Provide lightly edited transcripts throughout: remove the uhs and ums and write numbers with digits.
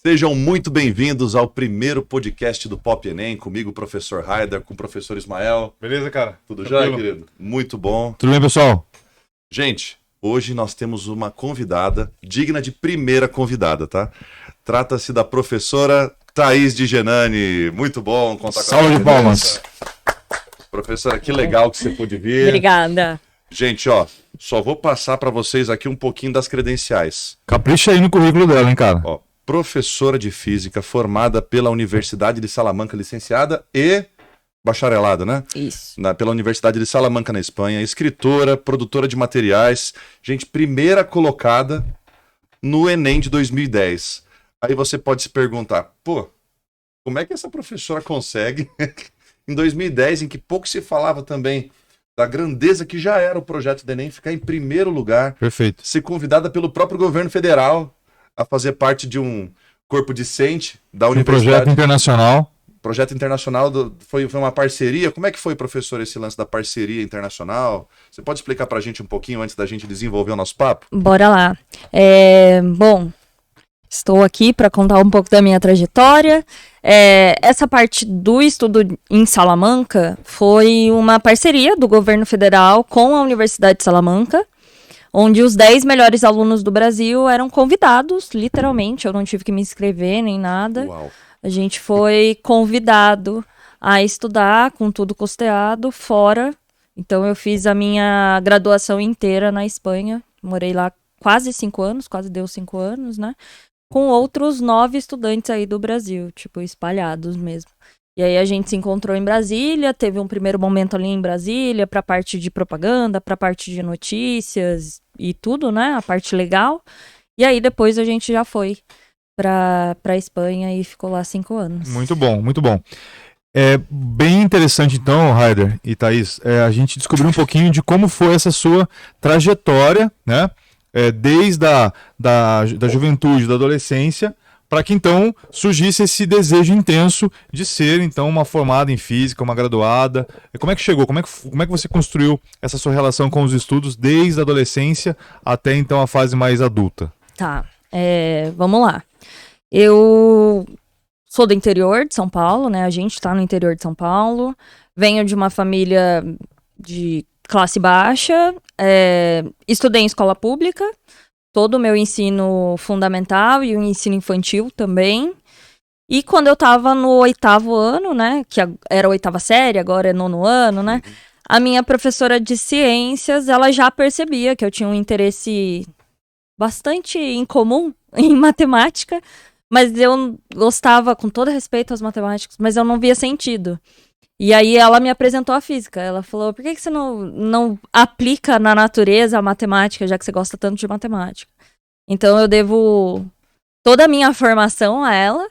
Sejam muito bem-vindos ao primeiro podcast do Pop Enem, comigo, o professor Haider, com o professor Ismael. Beleza, cara? Tudo jóia, querido? Muito bom. Tudo bem, pessoal? Gente, hoje nós temos uma convidada, digna de primeira convidada, tá? Trata-se da professora Thaís de Genani. Muito bom contar com a Salve de palmas. Professora, que legal que você pôde vir. Obrigada. Gente, ó, só vou passar para vocês aqui um pouquinho das credenciais. Capricha aí no currículo dela, hein, cara? Ó, professora de física formada pela Universidade de Salamanca, licenciada e bacharelada, né? Isso. Pela Universidade de Salamanca, na Espanha. Escritora, produtora de materiais. Gente, primeira colocada no Enem de 2010. Aí você pode se perguntar, pô, como é que essa professora consegue, em 2010, em que pouco se falava também da grandeza que já era o projeto do Enem, ficar em primeiro lugar, Perfeito. ser convidada pelo próprio governo federal a fazer parte de um corpo discente da Um universidade. projeto internacional. Projeto internacional foi uma parceria. Como é que foi, professor, esse lance da parceria internacional? Você pode explicar pra gente um pouquinho antes da gente desenvolver o nosso papo? Bora lá. Bom, estou aqui para contar um pouco da minha trajetória. Essa parte do estudo em Salamanca foi uma parceria do governo federal com a Universidade de Salamanca, onde os 10 melhores alunos do Brasil eram convidados, literalmente. Eu não tive que me inscrever nem nada. Uau. A gente foi convidado a estudar com tudo custeado fora. Então eu fiz a minha graduação inteira na Espanha. Morei lá quase 5 anos, quase deu 5 anos, né? Com outros 9 estudantes aí do Brasil, tipo, espalhados mesmo. E aí a gente se encontrou em Brasília, teve um primeiro momento ali em Brasília para a parte de propaganda, para a parte de notícias e tudo, né? A parte legal. E aí depois a gente já foi para Espanha e ficou lá 5 anos. Muito bom, muito bom. É bem interessante, então, Haider e Thaís, a gente descobrir um pouquinho de como foi essa sua trajetória, né? Desde da juventude, da adolescência, para que então surgisse esse desejo intenso de ser então uma formada em física, uma graduada. Como é que chegou? Como é que você construiu essa sua relação com os estudos desde a adolescência até então a fase mais adulta? Tá, vamos lá. Eu sou do interior de São Paulo, né? A gente tá no interior de São Paulo. Venho de uma família de classe baixa. Estudei em escola pública. Todo o meu ensino fundamental e o ensino infantil também. E quando eu tava no 8º ano, né? Que era a 8ª série, agora é 9º ano, né? A minha professora de ciências, ela já percebia que eu tinha um interesse bastante incomum em matemática. Mas eu gostava, com todo respeito aos matemáticos, mas eu não via sentido. E aí ela me apresentou a física. Ela falou, por que você não aplica na natureza a matemática, já que você gosta tanto de matemática? Então eu devo toda a minha formação a ela,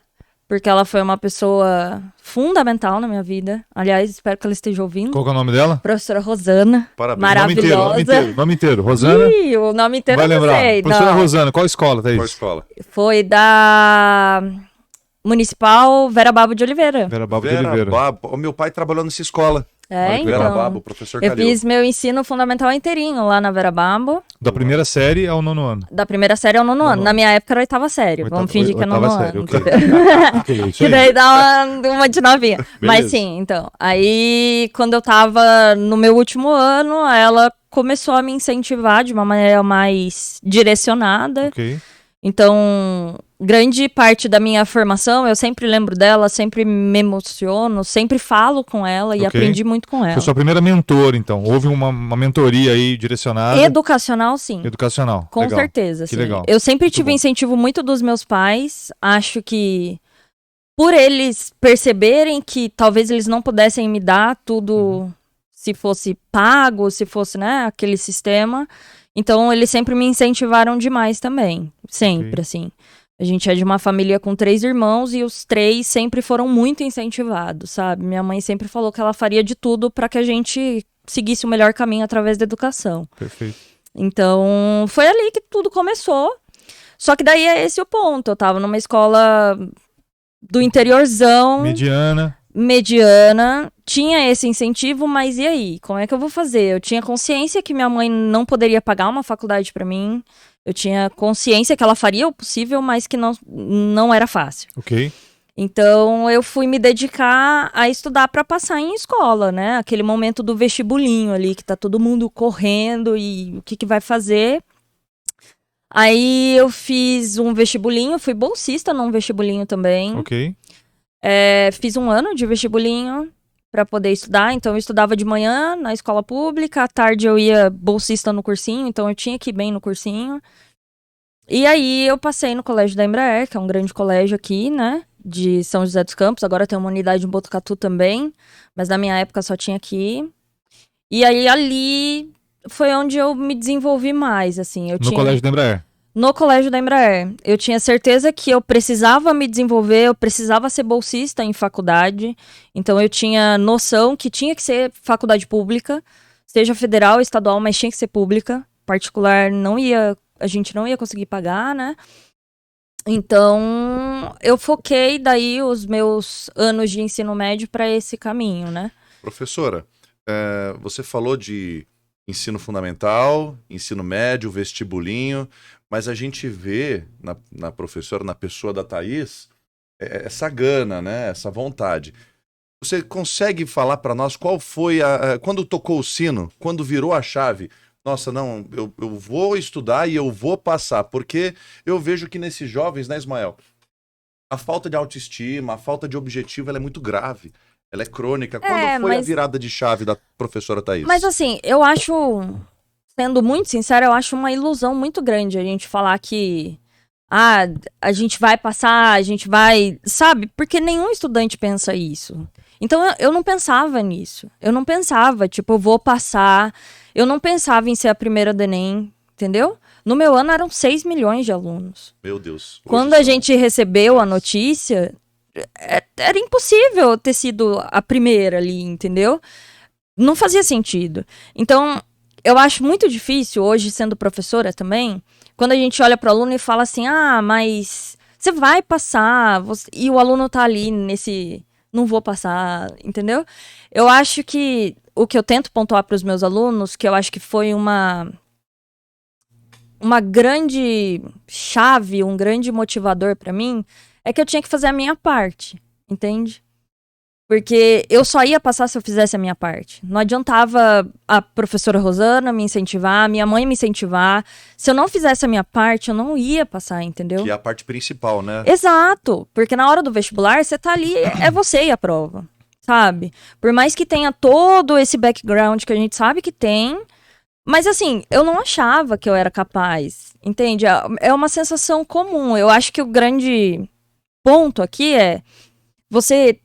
porque ela foi uma pessoa fundamental na minha vida. Aliás, espero que ela esteja ouvindo. Qual que é o nome dela? Professora Rosana. Parabéns. Maravilhosa. Nome inteiro. Rosana? Ih, o nome inteiro Vai eu não lembrar. sei. Professora Não. Rosana, qual escola, Thaís? Qual escola? Foi da Municipal Vera Babo de Oliveira. Vera Babo de Vera Oliveira. Babo. O meu pai trabalhou nessa escola. Vera Então. Babo, professor Eu Calil. fiz meu ensino fundamental inteirinho lá na Vera Babo. Da primeira série ao 9º ano. Da primeira série ao 9º ano. Na minha época era 8ª série. Vamos fingir que é 9º série, ano. ok. Ok, isso Que aí. daí dá uma de novinha. Mas sim, então. Aí, quando eu tava no meu último ano, ela começou a me incentivar de uma maneira mais direcionada. Ok. Então, grande parte da minha formação, eu sempre lembro dela, sempre me emociono, sempre falo com ela e Ok. aprendi muito com ela. Foi sua primeira mentora, então. Houve uma mentoria aí direcionada. Educacional, sim. Educacional. Com Legal. certeza, Que sim. legal. Eu sempre Muito tive bom. incentivo muito dos meus pais. Acho que por eles perceberem que talvez eles não pudessem me dar tudo se fosse pago, se fosse, né, aquele sistema. Então, eles sempre me incentivaram demais também. Sempre, Ok. assim. A gente é de uma família com 3 irmãos e os 3 sempre foram muito incentivados, sabe? Minha mãe sempre falou que ela faria de tudo para que a gente seguisse o melhor caminho através da educação. Perfeito. Então, foi ali que tudo começou. Só que daí é esse o ponto. Eu tava numa escola do interiorzão, mediana, tinha esse incentivo, mas e aí? Como é que eu vou fazer? Eu tinha consciência que minha mãe não poderia pagar uma faculdade pra mim. Eu tinha consciência que ela faria o possível, mas que não era fácil. Ok. Então, eu fui me dedicar a estudar para passar em escola, né? Aquele momento do vestibulinho ali, que tá todo mundo correndo e o que vai fazer. Aí, eu fiz um vestibulinho, fui bolsista num vestibulinho também. Ok. Fiz um ano de vestibulinho para poder estudar. Então, eu estudava de manhã na escola pública, à tarde eu ia bolsista no cursinho, então eu tinha que ir bem no cursinho. E aí, eu passei no Colégio da Embraer, que é um grande colégio aqui, né? De São José dos Campos, agora tem uma unidade em Botucatu também, mas na minha época só tinha aqui. E aí ali foi onde eu me desenvolvi mais, assim. No Colégio da Embraer. No Colégio da Embraer. Eu tinha certeza que eu precisava me desenvolver, eu precisava ser bolsista em faculdade, então eu tinha noção que tinha que ser faculdade pública, seja federal, estadual, mas tinha que ser pública. Particular a gente não ia conseguir pagar, né? Então, eu foquei daí os meus anos de ensino médio para esse caminho, né? Professora, você falou de ensino fundamental, ensino médio, vestibulinho, mas a gente vê na professora, na pessoa da Thaís, essa gana, né? Essa vontade. Você consegue falar para nós qual foi quando tocou o sino, quando virou a chave? Nossa, não, eu vou estudar e eu vou passar, porque eu vejo que nesses jovens, né, Ismael, a falta de autoestima, a falta de objetivo, ela é muito grave, ela é crônica. Quando foi a virada de chave da professora Thaís? Mas assim, eu acho, sendo muito sincera, eu acho uma ilusão muito grande a gente falar que a gente vai passar, a gente vai, sabe? Porque nenhum estudante pensa isso. Então eu não pensava nisso. Eu não pensava, tipo, eu vou passar. Eu não pensava em ser a primeira do Enem, entendeu? No meu ano eram 6 milhões de alunos. Meu Deus. Quando a gente recebeu a notícia, era impossível eu ter sido a primeira ali, entendeu? Não fazia sentido. Então, eu acho muito difícil, hoje sendo professora também, quando a gente olha para o aluno e fala assim, mas você vai passar, e o aluno tá ali nesse, não vou passar, entendeu? Eu acho que o que eu tento pontuar para os meus alunos, que eu acho que foi uma grande chave, um grande motivador para mim, é que eu tinha que fazer a minha parte, entende? Porque eu só ia passar se eu fizesse a minha parte. Não adiantava a professora Rosana me incentivar, a minha mãe me incentivar. Se eu não fizesse a minha parte, eu não ia passar, entendeu? Que é a parte principal, né? Exato. Porque na hora do vestibular, você tá ali, é você e a prova, sabe? Por mais que tenha todo esse background que a gente sabe que tem, mas assim, eu não achava que eu era capaz, entende? É uma sensação comum. Eu acho que o grande ponto aqui é você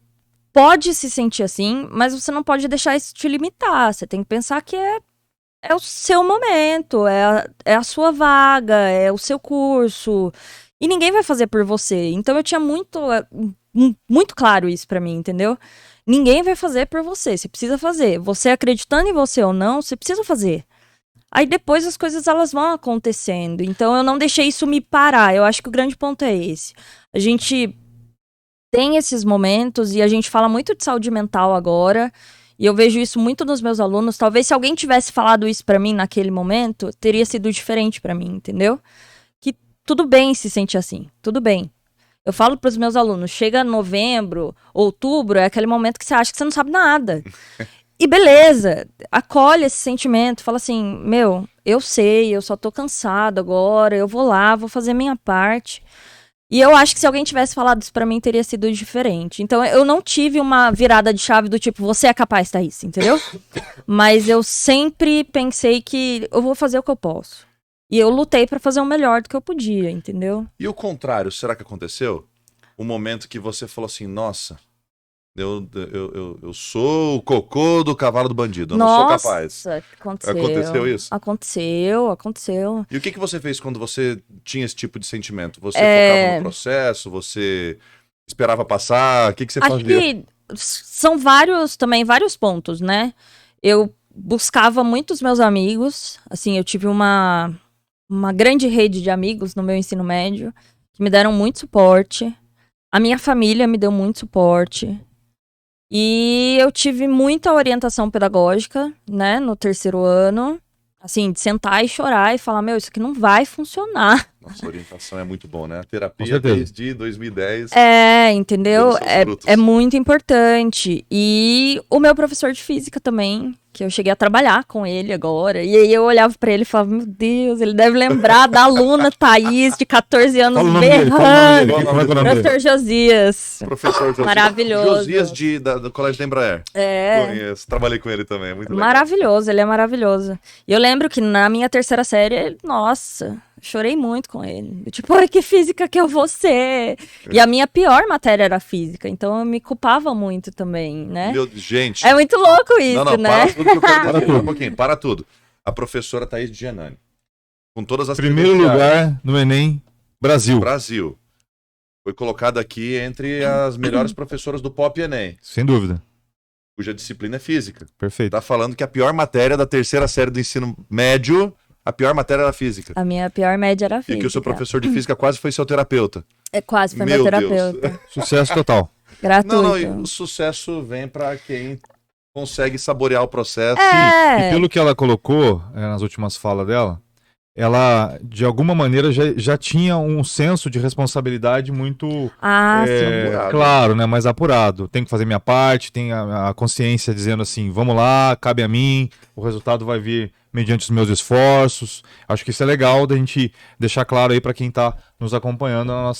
pode se sentir assim, mas você não pode deixar isso te limitar. Você tem que pensar que é o seu momento, é a sua vaga, é o seu curso. E ninguém vai fazer por você. Então eu tinha muito claro isso pra mim, entendeu? Ninguém vai fazer por você, você precisa fazer. Você acreditando em você ou não, você precisa fazer. Aí depois as coisas elas vão acontecendo. Então eu não deixei isso me parar. Eu acho que o grande ponto é esse. A gente tem esses momentos e a gente fala muito de saúde mental agora. E eu vejo isso muito nos meus alunos. Talvez se alguém tivesse falado isso pra mim naquele momento, teria sido diferente pra mim, entendeu? Que tudo bem se sentir assim, tudo bem. Eu falo pros meus alunos, chega novembro, outubro, é aquele momento que você acha que você não sabe nada. E beleza, acolhe esse sentimento, fala assim, eu sei, eu só tô cansado agora, eu vou lá, vou fazer minha parte. E eu acho que se alguém tivesse falado isso pra mim, teria sido diferente. Então, eu não tive uma virada de chave do tipo, você é capaz, Thaís, entendeu? Mas eu sempre pensei que eu vou fazer o que eu posso. E eu lutei pra fazer o melhor do que eu podia, entendeu? E o contrário, será que aconteceu? O momento que você falou assim, nossa, eu sou o cocô do cavalo do bandido, eu não sou capaz. Aconteceu. Aconteceu isso? Aconteceu. E o que você fez quando você tinha esse tipo de sentimento? Você focava no processo? Você esperava passar? O que você fazia? Acho que são vários pontos, né? Eu buscava muitos meus amigos, assim, eu tive uma grande rede de amigos no meu ensino médio, que me deram muito suporte. A minha família me deu muito suporte. E eu tive muita orientação pedagógica, né, no terceiro ano. Assim, de sentar e chorar e falar, meu, isso aqui não vai funcionar. Nossa, a orientação é muito bom, né? A Com terapia certeza. desde 2010. Entendeu? Dando seus frutos. É muito importante. E o meu professor de física também, que eu cheguei a trabalhar com ele agora. E aí eu olhava pra ele e falava, meu Deus, ele deve lembrar da aluna Thaís, de 14 anos, Fala o nome dele, fala o nome dele. berrando. Como é que é o nome dele? Professor Josias. Professor Josias. Maravilhoso. Josias do Colégio da Embraer. Conheço, trabalhei com ele também, é muito legal. Maravilhoso, ele é maravilhoso. E eu lembro que na minha terceira série, nossa, chorei muito com ele. Eu, tipo, ai, que física que eu vou ser? E a minha pior matéria era física, então eu me culpava muito também, né? Gente, É muito louco isso, não, né? para tudo que eu quero dizer. Um pouquinho, para tudo. A professora Thaís Giannani. Com todas as Primeiro credenciais. lugar no Enem Brasil. Brasil. Foi colocada aqui entre as melhores professoras do Pop Enem, Sem dúvida. cuja disciplina é física. Perfeito. Tá falando que a pior matéria da terceira série do ensino médio, a pior matéria era a física. A minha pior média era E física. que o seu professor de física quase foi seu terapeuta. É, quase foi Meu meu Deus. terapeuta. Sucesso total. Gratuito. Não, e o sucesso vem pra quem consegue saborear o processo. E pelo que ela colocou nas últimas falas dela, ela, de alguma maneira, já tinha um senso de responsabilidade muito Sim. apurado. claro, né, mais apurado. Tenho que fazer minha parte, tem a consciência dizendo assim, vamos lá, cabe a mim, o resultado vai vir mediante os meus esforços. Acho que isso é legal da gente deixar claro aí para quem está nos acompanhando no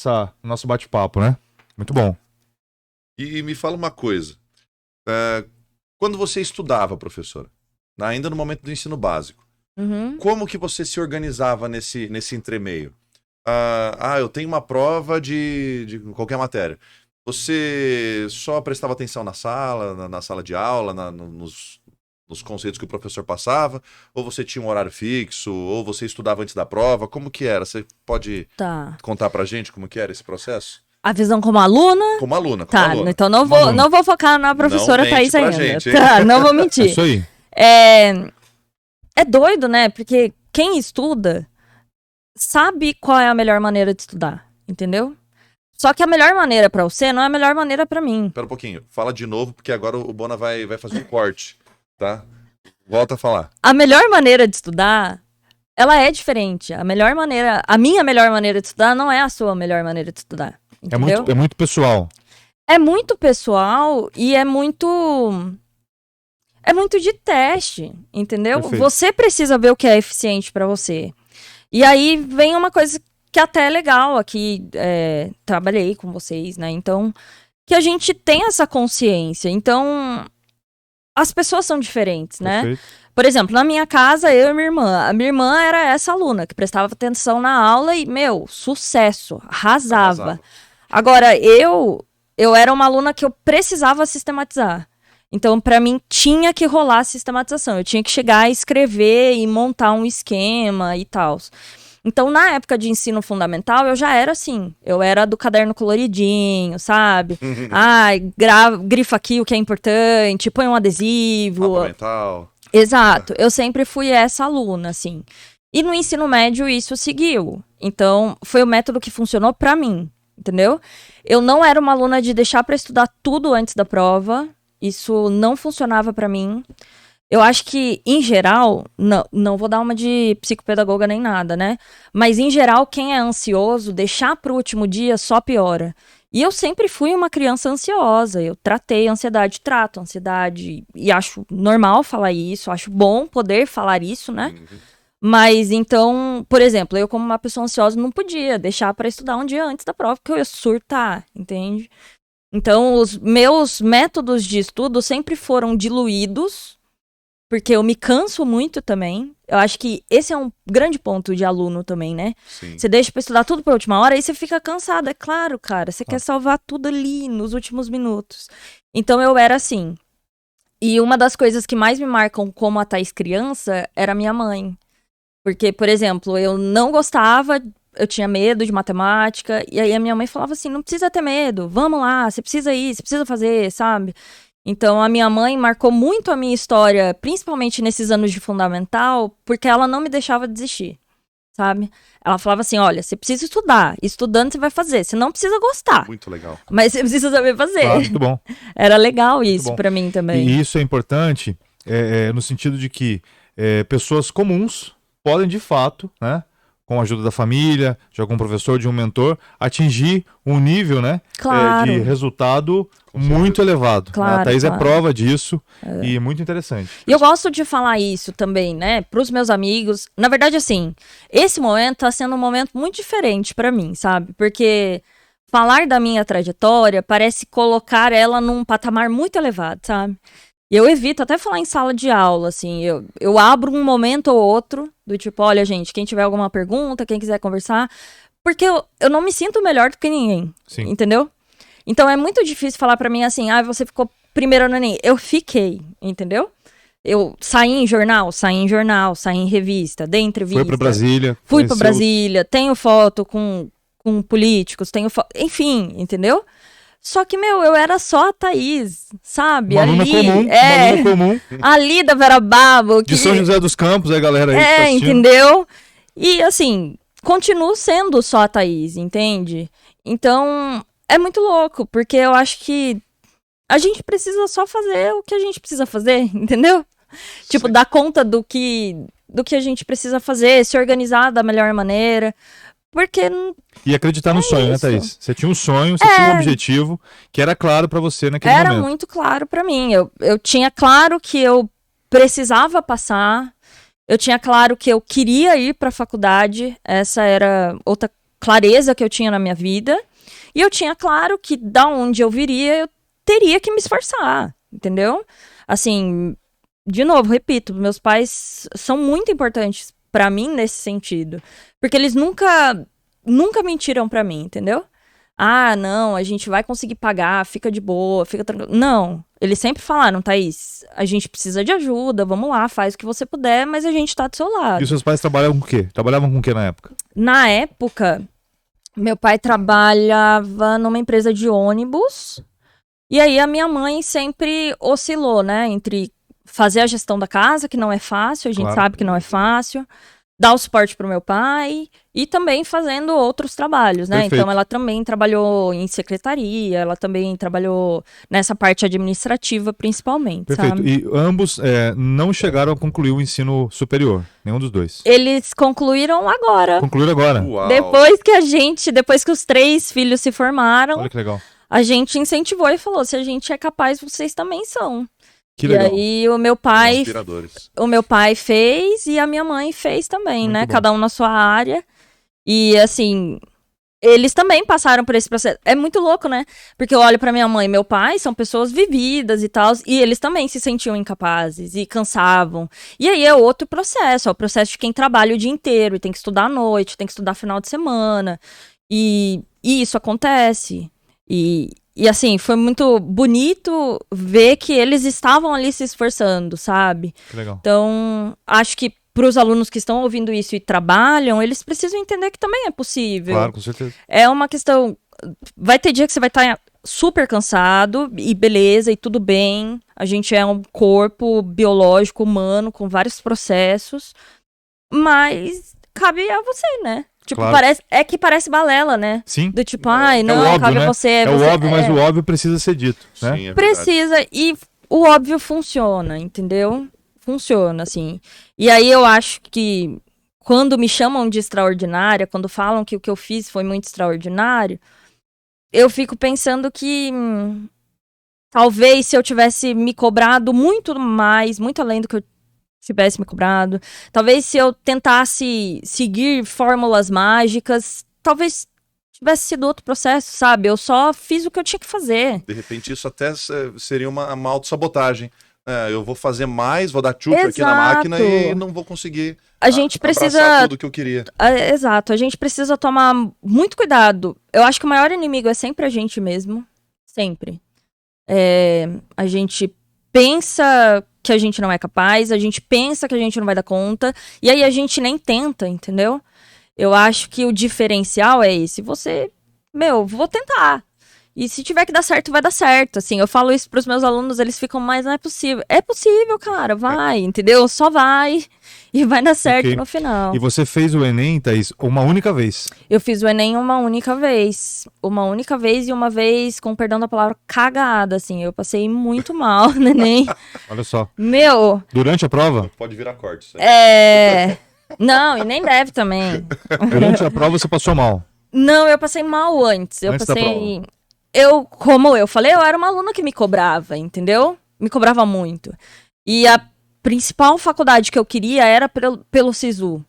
nosso bate-papo, né? Muito bom. E me fala uma coisa. Quando você estudava, professora, ainda no momento do ensino básico, Uhum. como que você se organizava nesse entremeio? Eu tenho uma prova de qualquer matéria. Você só prestava atenção na sala, na sala de aula, nos conceitos que o professor passava? Ou você tinha um horário fixo? Ou você estudava antes da prova? Como que era? Você pode Tá. contar pra gente como que era esse processo? A visão como aluna? Como aluna, Tá, aluna. então não Como aluna. vou focar na professora Não mente Thaís pra ainda. gente, hein? Tá, não vou É mentir. isso aí. É doido, né? Porque quem estuda sabe qual é a melhor maneira de estudar, entendeu? Só que a melhor maneira pra você não é a melhor maneira pra mim. Espera um pouquinho. Fala de novo, porque agora o Bona vai fazer um corte, tá? Volta a falar. A melhor maneira de estudar, ela é diferente. A minha melhor maneira de estudar não é a sua melhor maneira de estudar, entendeu? É muito pessoal. É muito pessoal e é muito de teste, entendeu? Perfeito. Você precisa ver o que é eficiente pra você. E aí vem uma coisa que até é legal aqui, trabalhei com vocês, né? Então, que a gente tem essa consciência. Então, as pessoas são diferentes, né? Perfeito. Por exemplo, na minha casa, eu e minha irmã. A minha irmã era essa aluna que prestava atenção na aula e, meu, sucesso, arrasava. Agora, eu era uma aluna que eu precisava sistematizar. Então, pra mim, tinha que rolar a sistematização. Eu tinha que chegar, escrever e montar um esquema e tal. Então, na época de ensino fundamental, eu já era assim. Eu era do caderno coloridinho, sabe? Grifa aqui o que é importante, põe um adesivo. Mapa mental. Exato. Eu sempre fui essa aluna, assim. E no ensino médio, isso seguiu. Então, foi o método que funcionou pra mim, entendeu? Eu não era uma aluna de deixar pra estudar tudo antes da prova. Isso não funcionava pra mim. Eu acho que, em geral, não vou dar uma de psicopedagoga nem nada, né? Mas, em geral, quem é ansioso, deixar pro último dia só piora. E eu sempre fui uma criança ansiosa. Eu tratei ansiedade, trato ansiedade. E acho normal falar isso, acho bom poder falar isso, né? Mas, então, por exemplo, eu como uma pessoa ansiosa não podia deixar pra estudar um dia antes da prova, porque eu ia surtar, entende? Então, os meus métodos de estudo sempre foram diluídos, porque eu me canso muito também. Eu acho que esse é um grande ponto de aluno também, né? Sim. Você deixa pra estudar tudo pra última hora, aí você fica cansado. É claro, cara, você quer salvar tudo ali nos últimos minutos. Então, eu era assim. E uma das coisas que mais me marcam como a Thaís criança era a minha mãe. Porque, por exemplo, eu não gostava... Eu tinha medo de matemática, e aí a minha mãe falava assim, não precisa ter medo, vamos lá, você precisa ir, você precisa fazer, sabe? Então a minha mãe marcou muito a minha história, principalmente nesses anos de fundamental, porque ela não me deixava desistir, sabe? Ela falava assim, olha, você precisa estudar, estudando você vai fazer, você não precisa gostar, Muito legal. mas você precisa saber fazer. Claro, muito bom. Era legal isso bom. pra mim também. E isso é importante no sentido de que pessoas comuns podem, de fato, né, com a ajuda da família, de algum professor, de um mentor, atingir um nível, né, Claro. de resultado muito elevado. Claro, A Thaís é claro. prova disso e muito interessante. E eu gosto de falar isso também, né, pros meus amigos. Na verdade, assim, esse momento tá sendo um momento muito diferente pra mim, sabe? Porque falar da minha trajetória parece colocar ela num patamar muito elevado, sabe? E eu evito até falar em sala de aula, assim, eu abro um momento ou outro, do tipo, olha, gente, quem tiver alguma pergunta, quem quiser conversar, porque eu não me sinto melhor do que ninguém, Sim. entendeu? Então é muito difícil falar pra mim assim, você ficou primeiro no Enem. Eu fiquei, entendeu? Eu saí em jornal, saí em revista, dei entrevista. Foi para Brasília. Fui pra conheceu Brasília, tenho foto com políticos, enfim, entendeu? Só que, eu era só a Thaís, sabe? Uma aluna comum, uma aluna comum. Ali da Vera Babo. De São José dos Campos, a galera aí que tá assistindo. Entendeu? E, assim, continuo sendo só a Thaís, entende? Então, é muito louco, porque eu acho que a gente precisa só fazer o que a gente precisa fazer, entendeu? Tipo, dar conta do que a gente precisa fazer, se organizar da melhor maneira. Porque. E acreditar no sonho, isso. né, Thaís? Você tinha um sonho, você tinha um objetivo que era claro pra você naquele momento. Era muito claro pra mim. Eu tinha claro que eu precisava passar. Eu tinha claro que eu queria ir pra faculdade. Essa era outra clareza que eu tinha na minha vida. E eu tinha claro que da onde eu viria, eu teria que me esforçar. Entendeu? Assim, de novo, repito, meus pais são muito importantes pra mim nesse sentido. Porque eles nunca mentiram pra mim, entendeu? Ah, não, a gente vai conseguir pagar, fica de boa, fica tranquilo. Não, eles sempre falaram, Thaís, a gente precisa de ajuda, vamos lá, faz o que você puder, mas a gente tá do seu lado. E os seus pais trabalhavam com o quê? Trabalhavam com o quê na época? Na época, meu pai trabalhava numa empresa de ônibus, e aí a minha mãe sempre oscilou, né, entre fazer a gestão da casa, que não é fácil, a gente sabe que não é fácil, dar o suporte pro meu pai e também fazendo outros trabalhos, né? Perfeito. Então ela também trabalhou em secretaria, ela também trabalhou nessa parte administrativa principalmente, Perfeito. sabe? E ambos não chegaram a concluir o ensino superior, nenhum dos dois. Eles concluíram agora. Concluíram agora. Uau. Depois que os 3 filhos se formaram, Olha que legal. a gente incentivou e falou, se a gente é capaz, vocês também são. Que legal. E aí o meu pai Inspiradores. fez e a minha mãe fez também, Muito né? bom. Cada um na sua área. E assim, eles também passaram por esse processo. É muito louco, né? Porque eu olho pra minha mãe e meu pai, são pessoas vividas e tal, e eles também se sentiam incapazes e cansavam. E aí é outro processo, é o processo de quem trabalha o dia inteiro e tem que estudar à noite, tem que estudar final de semana. E isso acontece. E assim, foi muito bonito ver que eles estavam ali se esforçando, sabe? Que legal. Então, acho que para os alunos que estão ouvindo isso e trabalham, eles precisam entender que também é possível. Claro, com certeza. É uma questão... Vai ter dia que você vai estar super cansado e beleza, e tudo bem. A gente é um corpo biológico humano com vários processos, mas cabe a você, né? Tipo, Claro. parece balela, né? Sim. Do tipo, ai, não, óbvio, cabe né? a você. É você o óbvio, mas o óbvio precisa ser dito, né? Sim, é verdade. Precisa, e o óbvio funciona, entendeu? Funciona, assim. E aí eu acho que quando me chamam de extraordinária, quando falam que o que eu fiz foi muito extraordinário, eu fico pensando que talvez se eu tivesse me cobrado muito mais, muito além do que eu tivesse me cobrado, talvez se eu tentasse seguir fórmulas mágicas, talvez tivesse sido outro processo, sabe? Eu só fiz o que eu tinha que fazer. De repente isso até seria uma autossabotagem. Eu vou fazer mais, vou dar tchutchu aqui na máquina e não vou conseguir a gente precisa abraçar tudo que eu queria. Exato, a gente precisa tomar muito cuidado. Eu acho que o maior inimigo é sempre a gente mesmo. Sempre. A gente pensa que a gente não é capaz, a gente pensa que a gente não vai dar conta, e aí a gente nem tenta, entendeu? Eu acho que o diferencial é esse. Você, vou tentar. E se tiver que dar certo, vai dar certo. Assim, eu falo isso pros meus alunos, eles ficam, mas não é possível. É possível, cara, vai, entendeu? Só vai e vai dar certo Ok. no final. E você fez o Enem, Thaís, uma única vez. Eu fiz o Enem uma única vez. Uma única vez e uma vez, com perdão da palavra, cagada, assim. Eu passei muito mal no Enem. Olha só. Meu, Durante a prova? Pode virar corte. Isso aí. Não, e nem deve também. Durante a prova você passou mal. Não, eu passei mal antes. Eu Antes da passei. Como eu falei, eu era uma aluna que me cobrava, entendeu? Me cobrava muito. E a principal faculdade que eu queria era pelo SISU.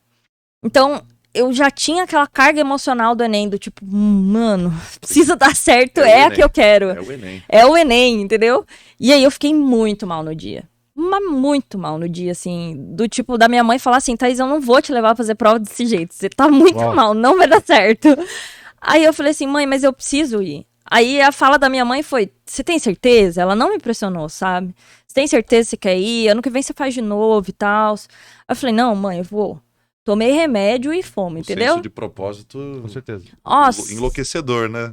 Então, eu já tinha aquela carga emocional do Enem, do tipo, mano, precisa dar certo, É o é a Enem. que eu quero. É o Enem. É o Enem, entendeu? E aí eu fiquei muito mal no dia. Mas muito mal no dia, assim. Do tipo, da minha mãe falar assim, Thaís, eu não vou te levar a fazer prova desse jeito. Você tá muito Uau. mal, não vai dar certo. Aí eu falei assim, mãe, mas eu preciso ir. Aí a fala da minha mãe foi, você tem certeza? Ela não me pressionou, sabe? Você tem certeza que você quer ir? Ano que vem você faz de novo e tal. Eu falei, não, mãe, eu vou. Tomei remédio e fome, O entendeu? senso de propósito Com certeza. Nossa. enlouquecedor, né?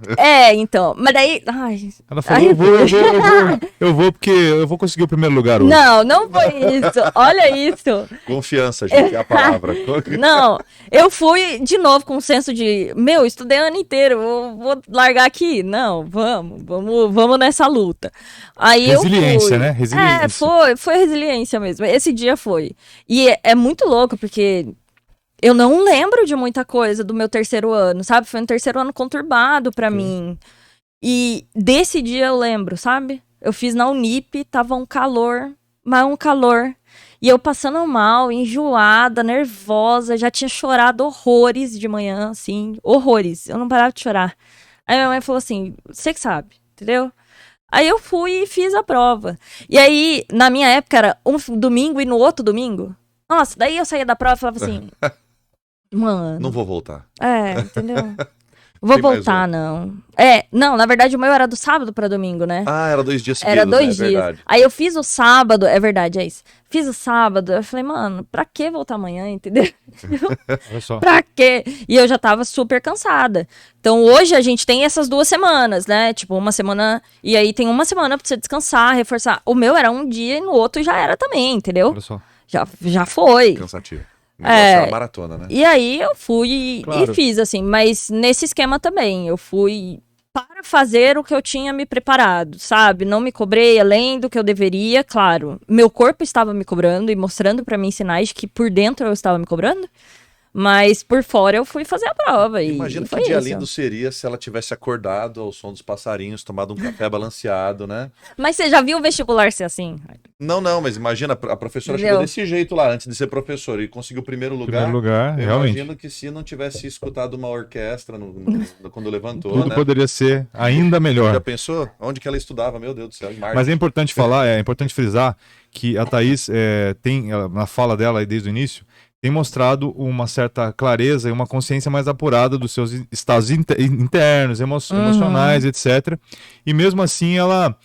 Então. Mas daí. Ai, Ela falou, eu vou porque eu vou conseguir o primeiro lugar hoje. não foi isso. Olha isso. Confiança, gente, é a palavra. Não, eu fui de novo com um senso de, estudei o ano inteiro, vou largar aqui. Não, vamos nessa luta. Aí Resiliência, eu fui. né? Resiliência. Foi resiliência mesmo. Esse dia foi. E é muito louco, porque eu não lembro de muita coisa do meu terceiro ano, sabe? Foi um terceiro ano conturbado pra mim. E desse dia eu lembro, sabe? Eu fiz na Unip, tava um calor, mas um calor. E eu passando mal, enjoada, nervosa, já tinha chorado horrores de manhã, assim, horrores. Eu não parava de chorar. Aí minha mãe falou assim, você que sabe, entendeu? Aí eu fui e fiz a prova. E aí, na minha época, era um domingo e no outro domingo. Nossa, daí eu saía da prova e falava assim, mano... Não vou voltar. Entendeu? Vou Tem mais voltar, um. não. Não, na verdade o meu era do sábado pra domingo, né? Ah, era 2 dias seguidos, Era 2 né? É dias. verdade. Aí eu fiz o sábado, é verdade, é isso. Fiz o sábado, eu falei, mano, pra que voltar amanhã, entendeu? Olha só. Pra quê? E eu já tava super cansada. Então hoje a gente tem essas 2 semanas, né? Tipo, uma semana. E aí tem uma semana pra você descansar, reforçar. O meu era um dia e no outro já era também, entendeu? Olha só. Já foi. Cansativo. O negócio é uma maratona, né? E aí eu fui Claro. e fiz, assim, mas nesse esquema também. Eu fui para fazer o que eu tinha me preparado, sabe? Não me cobrei além do que eu deveria, claro. Meu corpo estava me cobrando e mostrando pra mim sinais de que por dentro eu estava me cobrando. Mas por fora eu fui fazer a prova. Imagina E que foi dia isso. lindo seria se ela tivesse acordado ao som dos passarinhos, tomado um café balanceado, né? Mas você já viu o vestibular ser assim? Não, mas imagina, a professora Entendeu? chegou desse jeito lá, antes de ser professora, e conseguiu o primeiro lugar. Primeiro lugar, Eu realmente. imagino que se não tivesse escutado uma orquestra quando levantou, Tudo né? poderia ser ainda melhor. Já pensou? Onde que ela estudava? Meu Deus do céu, em Marte. Mas é importante falar, é importante frisar que a Thaís na fala dela aí desde o início, tem mostrado uma certa clareza e uma consciência mais apurada dos seus estados internos, emocionais, etc. E mesmo assim ela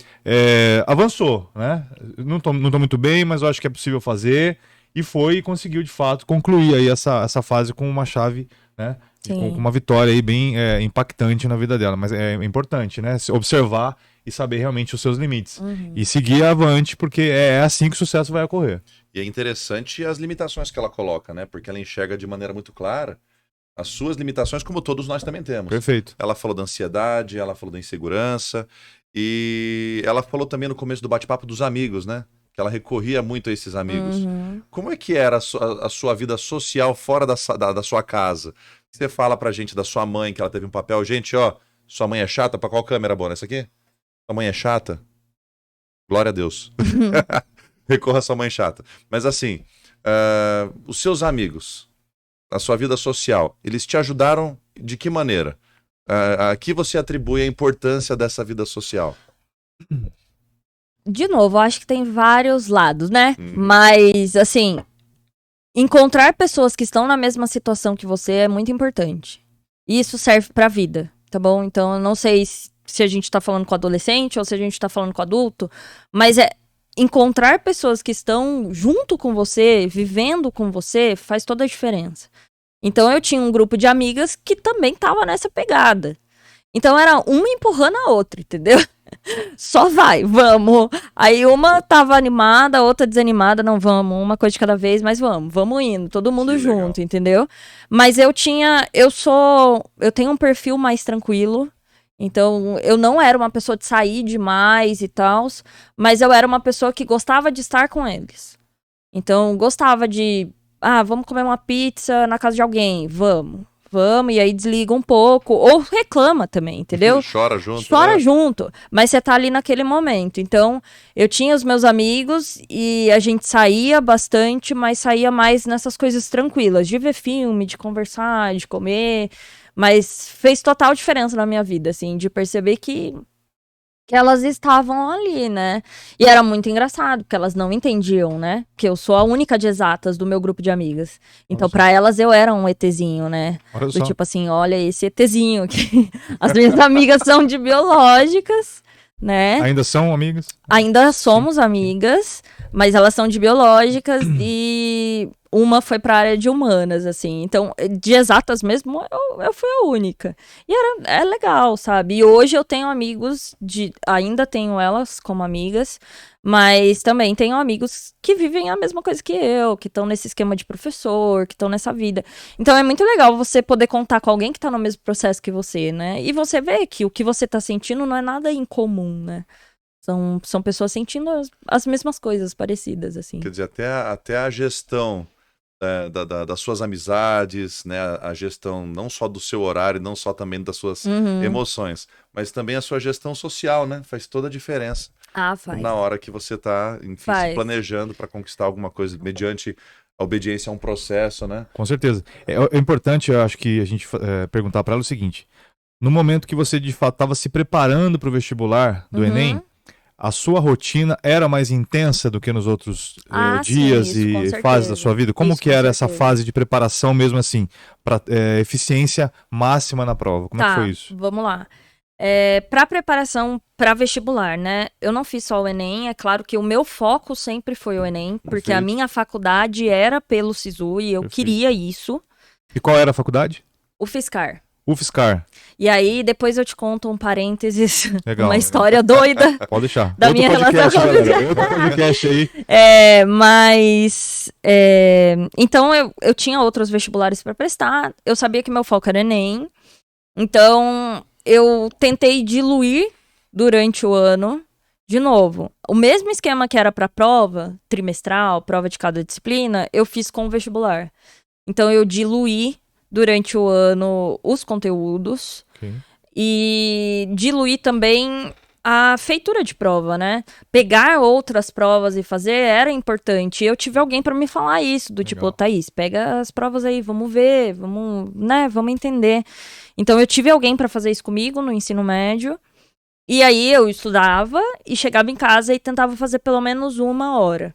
avançou, né? Não tô muito bem, mas eu acho que é possível fazer. E foi e conseguiu, de fato, concluir aí essa fase com uma chave, né? Com uma vitória aí bem impactante na vida dela. Mas é importante, né? Observar e saber realmente os seus limites. E seguir avante, porque é assim que o sucesso vai ocorrer. E é interessante as limitações que ela coloca, né? Porque ela enxerga de maneira muito clara as suas limitações, como todos nós também temos. Perfeito. Ela falou da ansiedade, ela falou da insegurança, e ela falou também no começo do bate-papo dos amigos, né? Que ela recorria muito a esses amigos. Como é que era a sua vida social fora da sua casa? Você fala pra gente da sua mãe, que ela teve um papel. Gente, ó, sua mãe é chata? Pra qual câmera, Bona? Essa aqui? Sua mãe é chata? Glória a Deus. Recorra à sua mãe chata. Mas assim, os seus amigos, a sua vida social, eles te ajudaram de que maneira? A que você atribui a importância dessa vida social? De novo, eu acho que tem vários lados, né? Mas, assim, encontrar pessoas que estão na mesma situação que você é muito importante. E isso serve pra vida, tá bom? Então, eu não sei se a gente tá falando com adolescente ou se a gente tá falando com adulto, mas encontrar pessoas que estão junto com você, vivendo com você, faz toda a diferença. Então, eu tinha um grupo de amigas que também tava nessa pegada. Então era uma empurrando a outra, entendeu? Só vai, vamos. Aí uma tava animada, a outra desanimada, não vamos, uma coisa de cada vez, mas vamos indo, todo mundo Que junto, legal. entendeu? Mas eu tenho um perfil mais tranquilo, então eu não era uma pessoa de sair demais e tal, mas eu era uma pessoa que gostava de estar com eles. Então gostava de, vamos comer uma pizza na casa de alguém, vamos, e aí desliga um pouco, ou reclama também, entendeu? Chora junto. Chora né? junto, mas você tá ali naquele momento. Então, eu tinha os meus amigos e a gente saía bastante, mas saía mais nessas coisas tranquilas, de ver filme, de conversar, de comer. Mas fez total diferença na minha vida, assim, de perceber que elas estavam ali, né? E era muito engraçado, porque elas não entendiam, né? Que eu sou a única de exatas do meu grupo de amigas. Então, Nossa. pra elas, eu era um ETzinho, né? Olha Do só. tipo assim, olha esse ETzinho aqui. As minhas amigas são de biológicas, né? Ainda são amigas? Ainda somos amigas, mas elas são de biológicas e uma foi pra área de humanas, assim. Então, de exatas mesmo, eu fui a única. E é legal, sabe? E hoje eu tenho amigos ainda tenho elas como amigas, mas também tenho amigos que vivem a mesma coisa que eu, que estão nesse esquema de professor, que estão nessa vida. Então é muito legal você poder contar com alguém que tá no mesmo processo que você, né? E você vê que o que você tá sentindo não é nada incomum, né? São pessoas sentindo as mesmas coisas, parecidas, assim. Quer dizer, até a gestão das suas amizades, né? A gestão não só do seu horário, não só também das suas emoções, mas também a sua gestão social, né? Faz toda a diferença Faz. na hora que você está, enfim, se Faz. planejando para conquistar alguma coisa mediante a obediência a um processo, né? Com certeza. É importante, eu acho que a gente perguntar para ela o seguinte: no momento que você de fato estava se preparando para o vestibular do Enem, a sua rotina era mais intensa do que nos outros dias sim, isso, com e certeza. fases da sua vida? Como Isso, que com era essa certeza. fase de preparação mesmo assim, para eficiência máxima na prova? Como é que foi isso? Vamos lá. Para preparação para vestibular, né? Eu não fiz só o Enem, é claro que o meu foco sempre foi o Enem, porque a Perfeito. minha faculdade era pelo SISU e eu Perfeito. queria isso. E qual era a faculdade? O FISCAR. UFSCar. E aí, depois eu te conto um parênteses, Legal. uma história doida. Pode deixar. Da Outro minha podcast, relação com galera. Outro podcast aí. Então eu tinha outros vestibulares para prestar. Eu sabia que meu foco era Enem. Então eu tentei diluir durante o ano. De novo, o mesmo esquema que era para prova trimestral, prova de cada disciplina, eu fiz com o vestibular. Então eu diluí durante o ano os conteúdos. Ok. E diluir também a feitura de prova, né? Pegar outras provas e fazer era importante. Eu tive alguém pra me falar isso, do tipo, Thaís, pega as provas aí, vamos ver, vamos entender. Então eu tive alguém pra fazer isso comigo no ensino médio. E aí eu estudava e chegava em casa e tentava fazer pelo menos 1 hora.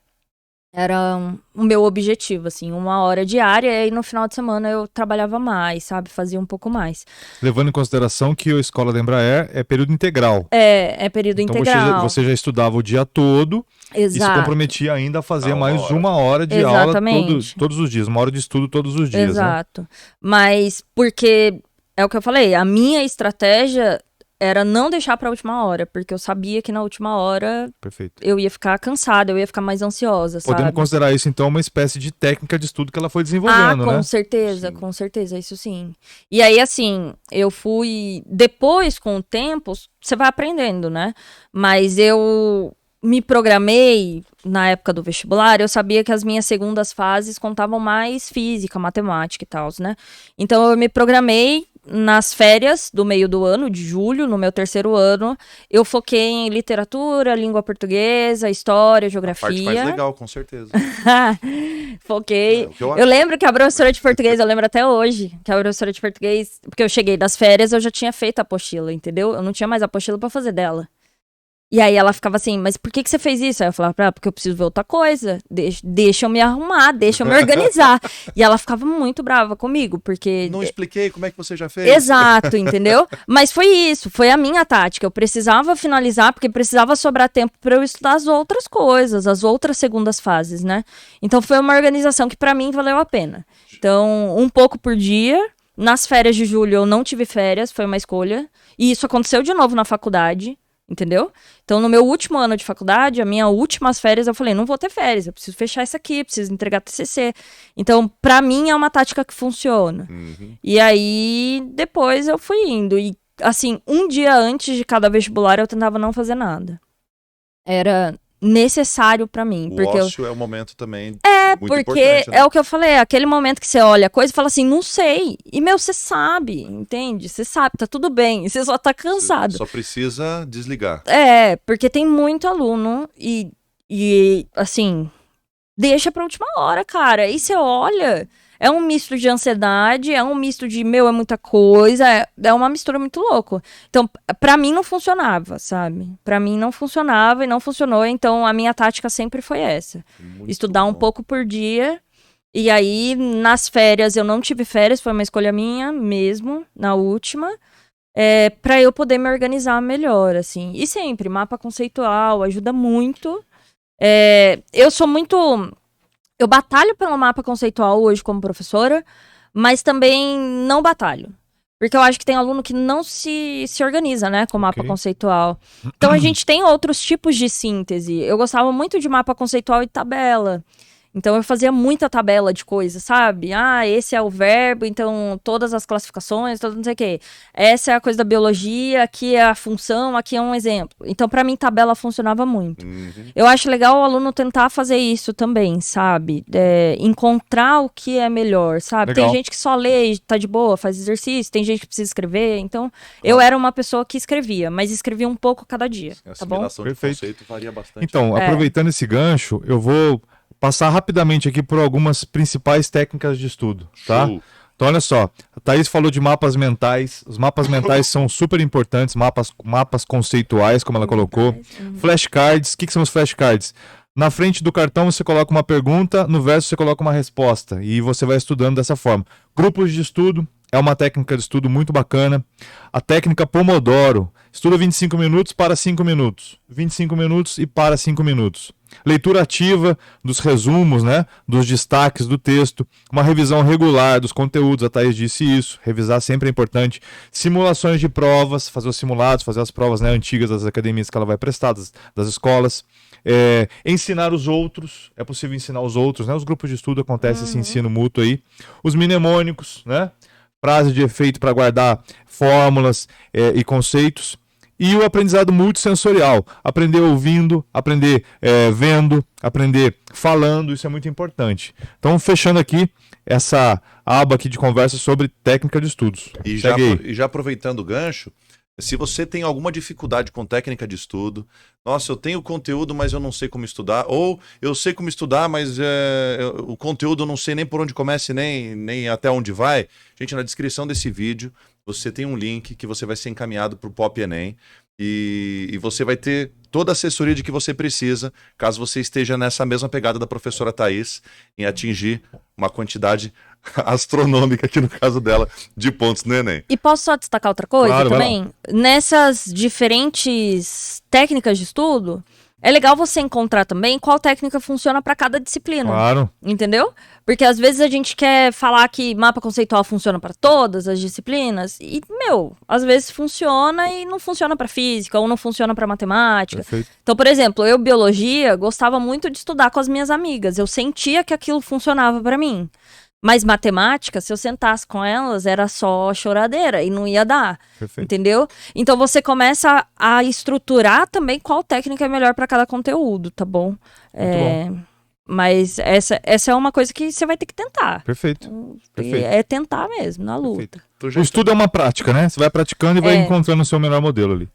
Era o meu objetivo, assim, 1 hora diária, e aí no final de semana eu trabalhava mais, sabe? Fazia um pouco mais. Levando em consideração que a escola da Embraer é período integral. É período Então integral. você já estudava o dia todo e se Exato. comprometia ainda a fazer Uma mais hora. 1 hora de Exatamente. aula todos os dias, 1 hora de estudo todos os dias. Né? Exato. Mas porque, é o que eu falei, a minha estratégia era não deixar pra última hora, porque eu sabia que na última hora Perfeito. eu ia ficar cansada, eu ia ficar mais ansiosa, Podemos sabe? considerar isso, então, uma espécie de técnica de estudo que ela foi desenvolvendo, com né? certeza, Sim. com certeza, isso sim. E aí, assim, eu fui... Depois, com o tempo, você vai aprendendo, né? Mas eu me programei, na época do vestibular, eu sabia que as minhas segundas fases contavam mais física, matemática e tal, né? Então, eu me programei nas férias do meio do ano, de julho, no meu 3º ano, eu foquei em literatura, língua portuguesa, história, A geografia. parte mais legal, com certeza. Foquei. É, o que eu Eu lembro que a professora de português, eu lembro até hoje, que a professora de português, porque eu cheguei das férias, eu já tinha feito a apostila, entendeu? Eu não tinha mais a apostila pra fazer dela. E aí ela ficava assim, mas por que você fez isso? Aí eu falava, porque eu preciso ver outra coisa. Deixa eu me arrumar, deixa eu me organizar. E ela ficava muito brava comigo, porque... Não expliquei como é que você já fez. Exato, entendeu? Mas foi isso, foi a minha tática. Eu precisava finalizar, porque precisava sobrar tempo pra eu estudar as outras coisas, as outras segundas fases, né? Então foi uma organização que pra mim valeu a pena. Então, um pouco por dia. Nas férias de julho eu não tive férias, foi uma escolha. E isso aconteceu de novo na faculdade, entendeu? Então, no meu último ano de faculdade, as minhas últimas férias, eu falei, não vou ter férias, eu preciso fechar isso aqui, preciso entregar TCC. Então, pra mim, é uma tática que funciona. E aí, depois eu fui indo. E, assim, um dia antes de cada vestibular, eu tentava não fazer nada. Era necessário pra mim. O porque ócio é um momento também muito porque importante, né? é o que eu falei, aquele momento que você olha a coisa e fala assim, não sei. E, meu, você sabe, entende? Você sabe, tá tudo bem. Você só tá cansado. Você só precisa desligar. Porque tem muito aluno e assim, deixa pra última hora, cara. E você olha, é um misto de ansiedade, é um misto de, meu, é muita coisa, é uma mistura muito louca. Então, pra mim não funcionava, sabe? Pra mim não funcionava e não funcionou, então a minha tática sempre foi essa. Muito Estudar um bom. pouco por dia. E aí, nas férias, eu não tive férias, foi uma escolha minha mesmo, na última. Pra eu poder me organizar melhor, assim. E sempre, mapa conceitual ajuda muito. Eu sou muito... Eu batalho pelo mapa conceitual hoje como professora, mas também não batalho. Porque eu acho que tem aluno que não se organiza, né, com mapa conceitual. Então a gente tem outros tipos de síntese. Eu gostava muito de mapa conceitual e tabela. Então eu fazia muita tabela de coisas, sabe? Ah, esse é o verbo, então todas as classificações, todo não sei o quê. Essa é a coisa da biologia, aqui é a função, aqui é um exemplo. Então pra mim tabela funcionava muito. Eu acho legal o aluno tentar fazer isso também, sabe? Encontrar o que é melhor, sabe? Legal. Tem gente que só lê e tá de boa, faz exercício, tem gente que precisa escrever. Então eu era uma pessoa que escrevia, mas escrevia um pouco cada dia, A tá bom? assimilação de Perfeito. conceito varia bastante. Então, aproveitando esse gancho, eu vou passar rapidamente aqui por algumas principais técnicas de estudo, tá? Show. Então, olha só, a Thaís falou de mapas mentais. Os mapas mentais são super importantes, mapas conceituais, como ela colocou. Flashcards, o que são os flashcards? Na frente do cartão você coloca uma pergunta, no verso você coloca uma resposta, e você vai estudando dessa forma. Grupos de estudo é uma técnica de estudo muito bacana. A técnica Pomodoro, estuda 25 minutos para 5 minutos. 25 minutos e para 5 minutos. Leitura ativa dos resumos, né, dos destaques do texto, uma revisão regular dos conteúdos, a Thaís disse isso, revisar sempre é importante, simulações de provas, fazer os simulados, fazer as provas, né, antigas das academias que ela vai prestar, das escolas, ensinar os outros, é possível ensinar os outros, né, os grupos de estudo acontece esse ensino mútuo aí, os mnemônicos, né, frase de efeito para guardar fórmulas e conceitos. E o aprendizado multissensorial, aprender ouvindo, aprender vendo, aprender falando, isso é muito importante. Então, fechando aqui essa aba aqui de conversa sobre técnica de estudos. E já aproveitando o gancho, se você tem alguma dificuldade com técnica de estudo, nossa, eu tenho conteúdo, mas eu não sei como estudar, ou eu sei como estudar, mas o conteúdo eu não sei nem por onde começa e nem até onde vai. Gente, na descrição desse vídeo, você tem um link que você vai ser encaminhado para o Pop Enem e você vai ter toda a assessoria de que você precisa, caso você esteja nessa mesma pegada da professora Thaís, em atingir uma quantidade astronômica, aqui no caso dela, de pontos no Enem. E posso só destacar outra coisa Claro, também? Nessas diferentes técnicas de estudo, é legal você encontrar também qual técnica funciona para cada disciplina. Claro. Entendeu? Porque às vezes a gente quer falar que mapa conceitual funciona para todas as disciplinas e, meu, às vezes funciona e não funciona para física ou não funciona para matemática. Perfeito. Então, por exemplo, eu biologia gostava muito de estudar com as minhas amigas. Eu sentia que aquilo funcionava para mim. Mas matemática, se eu sentasse com elas, era só choradeira e não ia dar. Perfeito. Entendeu? Então você começa a estruturar também qual técnica é melhor para cada conteúdo, tá bom? Muito Mas essa é uma coisa que você vai ter que tentar. Perfeito. Perfeito. É tentar mesmo, na luta. O estudo é uma prática, né? Você vai praticando e vai encontrando o seu melhor modelo ali.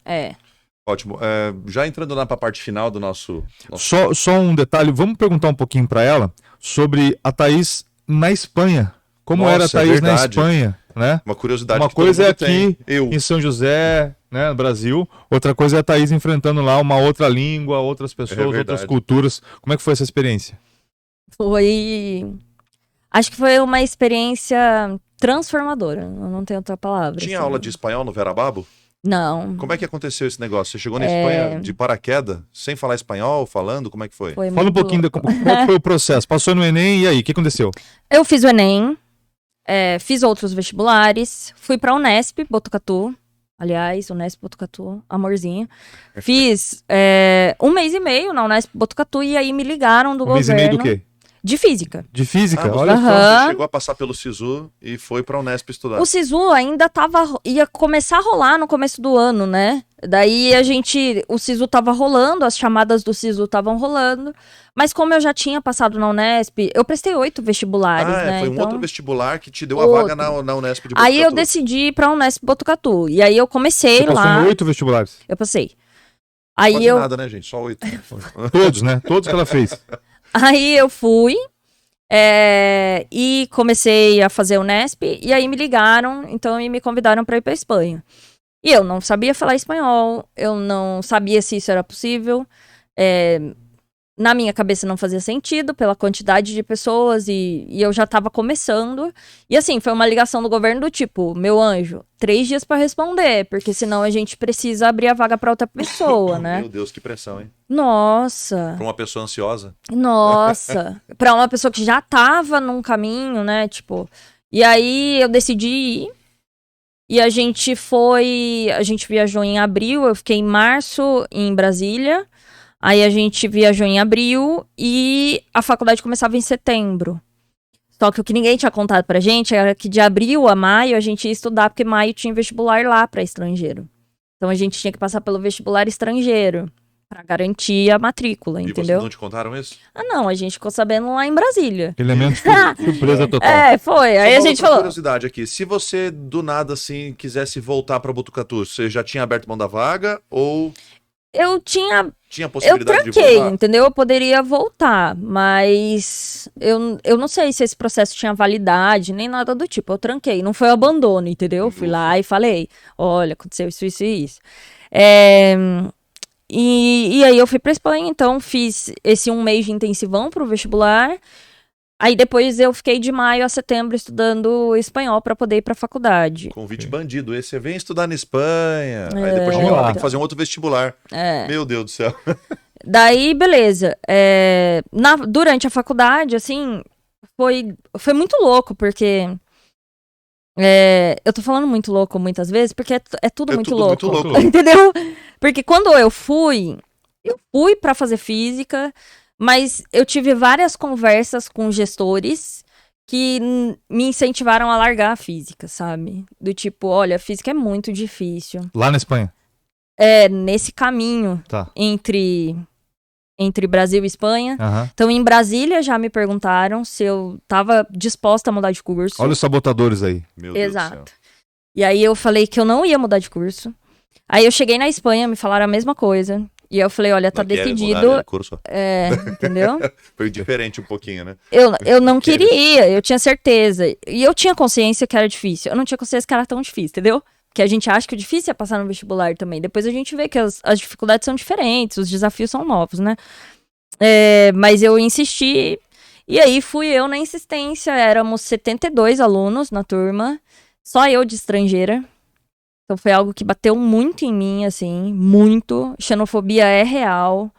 Ótimo. Já entrando na parte final do nosso... Só um detalhe, vamos perguntar um pouquinho para ela sobre a Thaís na Espanha. Como era a Thaís na Espanha, né? Uma curiosidade. Uma coisa é aqui em São José, né, no Brasil. Outra coisa é a Thaís enfrentando lá uma outra língua, outras pessoas, outras culturas. Como é que foi essa experiência? Acho que foi uma experiência transformadora. Eu não tenho outra palavra. Tinha aula de espanhol no Verababo? Não. Como é que aconteceu esse negócio? Você chegou na Espanha de paraquedas, sem falar espanhol, falando? Como é que foi? Fala um pouquinho qual foi o processo. Passou no Enem e aí, o que aconteceu? Eu fiz o Enem, fiz outros vestibulares, fui pra Unesp, Botucatu, Aliás, Unesp Botucatu, amorzinho. Fiz 1 mês e meio na Unesp Botucatu e aí me ligaram do Um governo. mês e meio do quê? De física. De física? você Olha só. Aham. chegou a passar pelo SISU e foi pra Unesp estudar. O SISU ainda ia começar a rolar no começo do ano, né? Daí o SISU tava rolando, as chamadas do SISU estavam rolando, mas como eu já tinha passado na Unesp, eu prestei 8 vestibulares, né? Foi um Então, outro vestibular que te deu a vaga na Unesp de Botucatu. aí eu decidi ir pra Unesp Botucatu, e aí eu comecei Você passou lá, em 8 vestibulares. eu passei. Aí Quase eu, nada, né, gente? Só 8. Todos, né? Todos que ela fez. aí eu fui, e comecei a fazer Unesp, e aí me ligaram, então, e me convidaram pra ir pra Espanha. E eu não sabia falar espanhol, eu não sabia se isso era possível. Na minha cabeça não fazia sentido pela quantidade de pessoas e eu já tava começando. E assim, foi uma ligação do governo do tipo, meu anjo, 3 dias pra responder, porque senão a gente precisa abrir a vaga pra outra pessoa, né? Meu Deus, que pressão, hein? Nossa, Pra uma pessoa ansiosa. nossa. Pra uma pessoa que já tava num caminho, né? Tipo, e aí eu decidi ir. E a gente viajou em abril, eu fiquei em março em Brasília. Aí a gente viajou em abril e a faculdade começava em setembro. Só que o que ninguém tinha contado pra gente era que de abril a maio a gente ia estudar, porque maio tinha vestibular lá pra estrangeiro. Então a gente tinha que passar pelo vestibular estrangeiro pra garantir a matrícula, E vocês entendeu? não te contaram isso? Ah, não, a gente ficou sabendo lá em Brasília. Elemento surpresa total. Foi. Aí Só a uma gente outra falou. curiosidade aqui. Se você, do nada, assim, quisesse voltar pra Botucatu, você já tinha aberto mão da vaga ou Eu tinha tinha Eu possibilidade de tranquei, voltar? entendeu? Eu poderia voltar, mas eu não sei se esse processo tinha validade, nem nada do tipo. Eu tranquei, não foi abandono, entendeu? Eu fui lá e falei, olha, aconteceu isso, isso e isso. E aí eu fui pra Espanha, então fiz esse 1 mês de intensivão pro vestibular. Aí depois eu fiquei de maio a setembro estudando espanhol pra poder ir pra faculdade. Convite bandido. Esse você vem estudar na Espanha. Aí depois Vamos chega lá, lá. tem que fazer um outro vestibular. Meu Deus do céu. Daí, beleza. Durante a faculdade, assim, foi muito louco, porque. Eu tô falando muito louco muitas vezes, porque é tudo muito tudo louco. muito louco. Entendeu? Porque quando eu fui pra fazer física, mas eu tive várias conversas com gestores que me incentivaram a largar a física, sabe? Do tipo, olha, a física é muito difícil. Lá na Espanha. Nesse caminho Tá. entre Brasil e Espanha. Aham. Então, em Brasília já me perguntaram se eu tava disposta a mudar de curso. Olha os sabotadores aí. Meu Deus do céu. Exato. E aí eu falei que eu não ia mudar de curso. Aí eu cheguei na Espanha, me falaram a mesma coisa. E eu falei, olha, tá Não quer decidido. mudar de curso. Entendeu? Foi diferente um pouquinho, né? Eu não queria, eu tinha certeza. E eu tinha consciência que era difícil. Eu não tinha consciência que era tão difícil, entendeu? Que a gente acha que o difícil é passar no vestibular também. Depois a gente vê que as dificuldades são diferentes, os desafios são novos, né? Mas eu insisti, e aí fui eu na insistência. Éramos 72 alunos na turma, só eu de estrangeira. Então foi algo que bateu muito em mim, assim, muito. Xenofobia é real.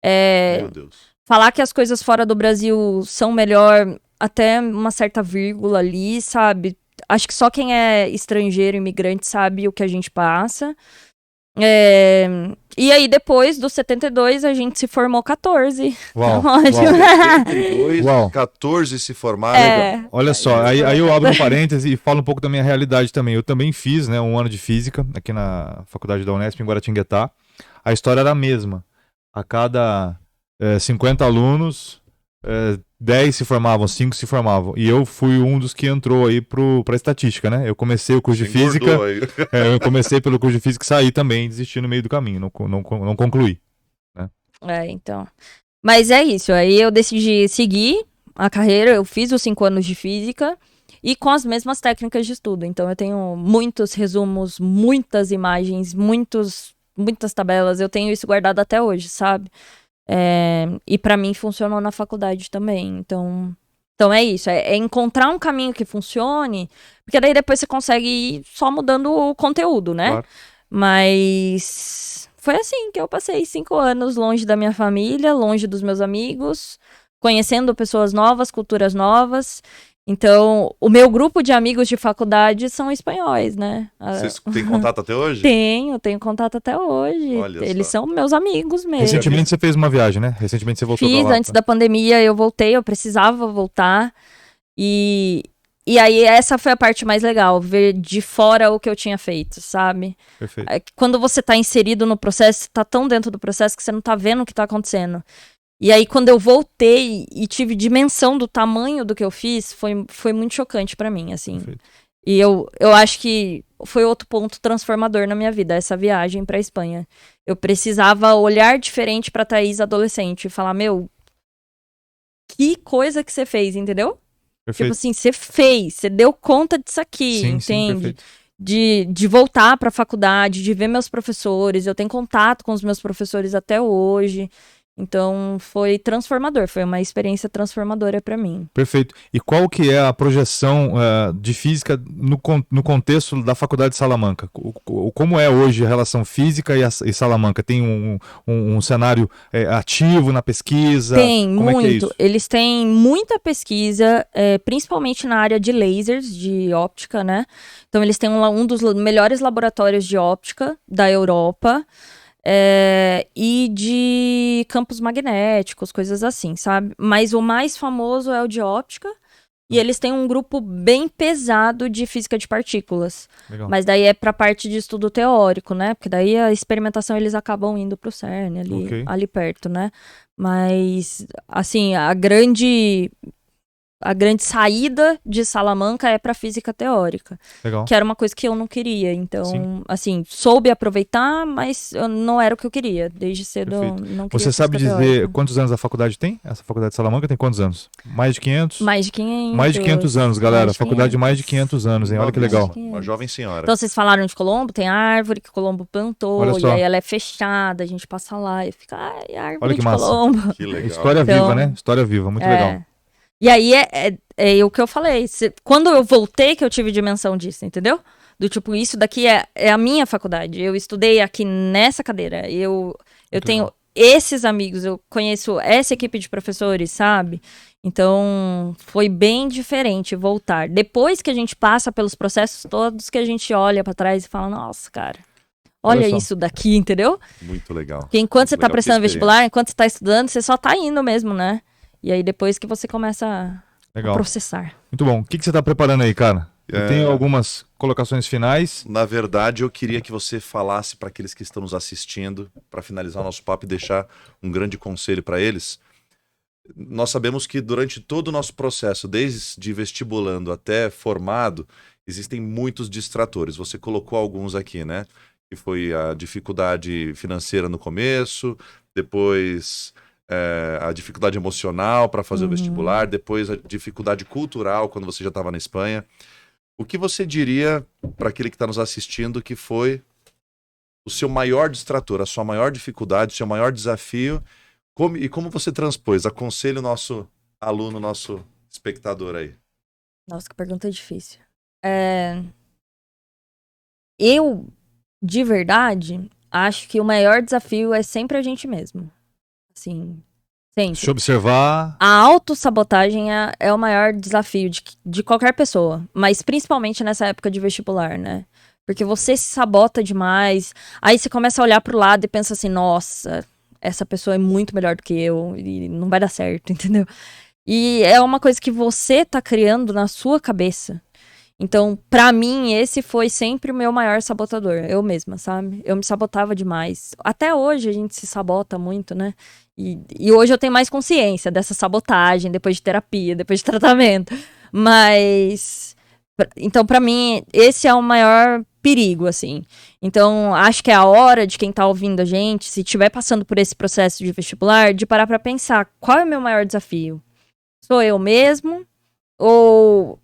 Meu Deus. Falar que as coisas fora do Brasil são melhor até uma certa vírgula ali, sabe? Acho que só quem é estrangeiro, imigrante, sabe o que a gente passa. E aí, depois dos 72, a gente se formou 14. Uau. Ótimo. 72, Uau. 14 se formaram. Olha só, aí eu abro um parêntese e falo um pouco da minha realidade também. Eu também fiz, né, 1 ano de física aqui na faculdade da Unesp, em Guaratinguetá. A história era a mesma. A cada 50 alunos, 10 se formavam, 5 se formavam. E eu fui um dos que entrou aí pra estatística, né? Eu comecei o curso de física. Engordou aí. Eu comecei pelo curso de física e saí também, desisti no meio do caminho, não concluí. Então. Mas é isso. Aí eu decidi seguir a carreira. Eu fiz os 5 anos de física e com as mesmas técnicas de estudo. Então eu tenho muitos resumos, muitas imagens, muitas tabelas. Eu tenho isso guardado até hoje, sabe? E pra mim funcionou na faculdade também. Então é isso. É encontrar um caminho que funcione, porque daí depois você consegue ir só mudando o conteúdo, né? Claro. Mas foi assim que eu passei 5 anos longe da minha família, longe dos meus amigos, conhecendo pessoas novas, culturas novas. Então, o meu grupo de amigos de faculdade são espanhóis, né? Vocês têm contato até hoje? Tenho contato até hoje. Olha Eles só. são meus amigos mesmo. Recentemente você fez uma viagem, né? Recentemente você voltou pra Fiz lá. antes da pandemia, eu voltei, eu precisava voltar. E aí essa foi a parte mais legal, ver de fora o que eu tinha feito, sabe? Perfeito. Quando você tá inserido no processo, você tá tão dentro do processo que você não tá vendo o que tá acontecendo. E aí, quando eu voltei e tive dimensão do tamanho do que eu fiz, foi muito chocante pra mim, assim. Perfeito. E eu acho que foi outro ponto transformador na minha vida, essa viagem pra Espanha. Eu precisava olhar diferente pra Thaís adolescente e falar, meu, que coisa que você fez, entendeu? Perfeito. Tipo assim, você fez, você deu conta disso aqui, Sim, sim, entende? perfeito. De voltar pra faculdade, de ver meus professores, eu tenho contato com os meus professores até hoje. Então, foi transformador, foi uma experiência transformadora pra mim. Perfeito. E qual que é a projeção de física no contexto da Faculdade de Salamanca? Como é hoje a relação física e Salamanca? Tem um cenário ativo na pesquisa? Tem, Como muito. É que é isso? Eles têm muita pesquisa, principalmente na área de lasers, de óptica, né? Então, eles têm um dos melhores laboratórios de óptica da Europa. E de campos magnéticos, coisas assim, sabe? Mas o mais famoso é o de óptica. E eles têm um grupo bem pesado de física de partículas. Legal. Mas daí é pra parte de estudo teórico, né? Porque daí a experimentação eles acabam indo pro CERN, ali perto, né? Mas, assim, a grande saída de Salamanca é para física teórica, Legal. que era uma coisa que eu não queria. Então, Sim. assim, soube aproveitar, mas não era o que eu queria. Desde cedo eu Perfeito. não queria Você sabe física dizer teórica. quantos anos a faculdade tem? Essa Faculdade de Salamanca tem quantos anos? Mais de 500? Mais de 500. Mais de 500 anos, galera. Mais de Faculdade de mais de 500. 500 anos, hein? Olha que legal. Uma jovem senhora. Então, vocês falaram de Colombo, tem árvore que Colombo plantou, Olha e só. aí ela é fechada, a gente passa lá e fica, ai, árvore Olha que de massa. Colombo. Que legal. História Então, viva, né? História viva, muito legal. E aí é o que eu falei. Quando eu voltei que eu tive dimensão disso, entendeu? Do tipo, isso daqui é a minha faculdade. Eu estudei aqui nessa cadeira. Eu tenho legal. esses amigos, eu conheço essa equipe de professores, sabe? Então, foi bem diferente voltar. Depois que a gente passa pelos processos todos, que a gente olha pra trás e fala, nossa, cara, olha só. isso daqui, entendeu? Muito legal. Porque enquanto Muito você tá legal, prestando que vestibular, enquanto você tá estudando, você só tá indo mesmo, né? E aí depois que você começa a Legal. processar. Muito bom. O que você está preparando aí, cara? Eu É. tenho algumas colocações finais. Na verdade, eu queria que você falasse para aqueles que estão nos assistindo, para finalizar o nosso papo e deixar um grande conselho para eles. Nós sabemos que durante todo o nosso processo, desde vestibulando até formado, existem muitos distratores. Você colocou alguns aqui, né? Que foi a dificuldade financeira no começo, depois a dificuldade emocional para fazer o vestibular, depois a dificuldade cultural quando você já estava na Espanha. O que você diria para aquele que está nos assistindo que foi o seu maior distrator, a sua maior dificuldade, o seu maior desafio, como você transpôs? Aconselhe o nosso aluno, nosso espectador aí. Nossa, que pergunta difícil. Eu, de verdade, acho que o maior desafio é sempre a gente mesmo. Assim, sempre. Se observar. A autossabotagem é o maior desafio de qualquer pessoa, mas principalmente nessa época de vestibular, né? Porque você se sabota demais, aí você começa a olhar pro lado e pensa assim, nossa, essa pessoa é muito melhor do que eu e não vai dar certo, entendeu? E é uma coisa que você tá criando na sua cabeça. Então, pra mim, esse foi sempre o meu maior sabotador, eu mesma, sabe? Eu me sabotava demais. Até hoje a gente se sabota muito, né? E hoje eu tenho mais consciência dessa sabotagem, depois de terapia, depois de tratamento. Mas, então, pra mim, esse é o maior perigo, assim. Então, acho que é a hora de quem tá ouvindo a gente, se estiver passando por esse processo de vestibular, de parar pra pensar, qual é o meu maior desafio? Sou eu mesmo? Ou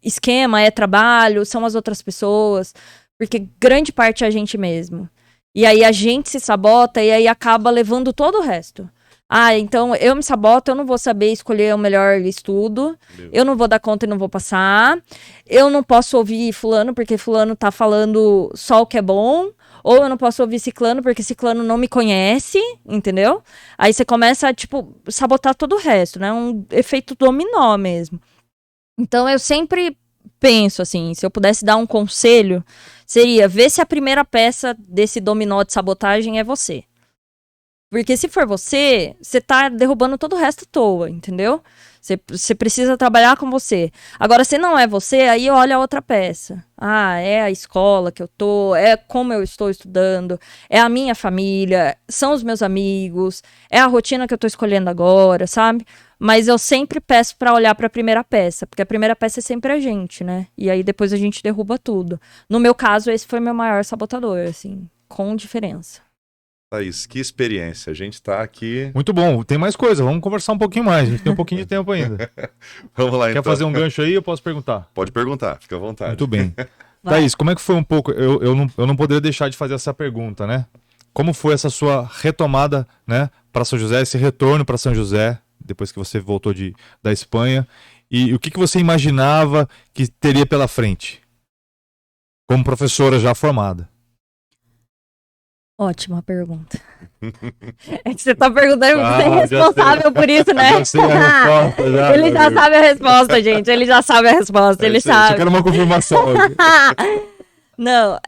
esquema, é trabalho, são as outras pessoas, porque grande parte é a gente mesmo. E aí a gente se sabota e aí acaba levando todo o resto. Então eu me saboto, eu não vou saber escolher o melhor estudo, eu não vou dar conta e não vou passar, eu não posso ouvir fulano porque fulano tá falando só o que é bom, ou eu não posso ouvir ciclano porque ciclano não me conhece, entendeu? Aí você começa a, sabotar todo o resto, né? Um efeito dominó mesmo. Então eu sempre penso assim, se eu pudesse dar um conselho, seria ver se a primeira peça desse dominó de sabotagem é você. Porque se for você, você tá derrubando todo o resto à toa, entendeu? Você precisa trabalhar com você. Agora, se não é você, aí olha a outra peça. Ah, é a escola que eu tô, é como eu estou estudando, é a minha família, são os meus amigos, é a rotina que eu tô escolhendo agora, sabe? Mas eu sempre peço pra olhar pra primeira peça, porque a primeira peça é sempre a gente, né? E aí depois a gente derruba tudo. No meu caso, esse foi meu maior sabotador, assim, com diferença. Thaís, que experiência. A gente tá aqui. Muito bom. Tem mais coisa. Vamos conversar um pouquinho mais. A gente tem um pouquinho de tempo ainda. Vamos lá, Quer então. fazer um gancho aí? Eu posso perguntar. Pode perguntar, fica à vontade. Muito bem. Vai. Thaís, como é que foi um pouco? Eu não poderia deixar de fazer essa pergunta, né? Como foi essa sua retomada, né, para São José, esse retorno para São José, depois que você voltou da Espanha? E o que você imaginava que teria pela frente, como professora já formada? Ótima pergunta. É que você tá perguntando, você é já responsável por isso, né? Já sei a resposta, já. Ele já sabe a resposta, gente. Ele já sabe a resposta, ele Eu sabe. quero uma confirmação. Não,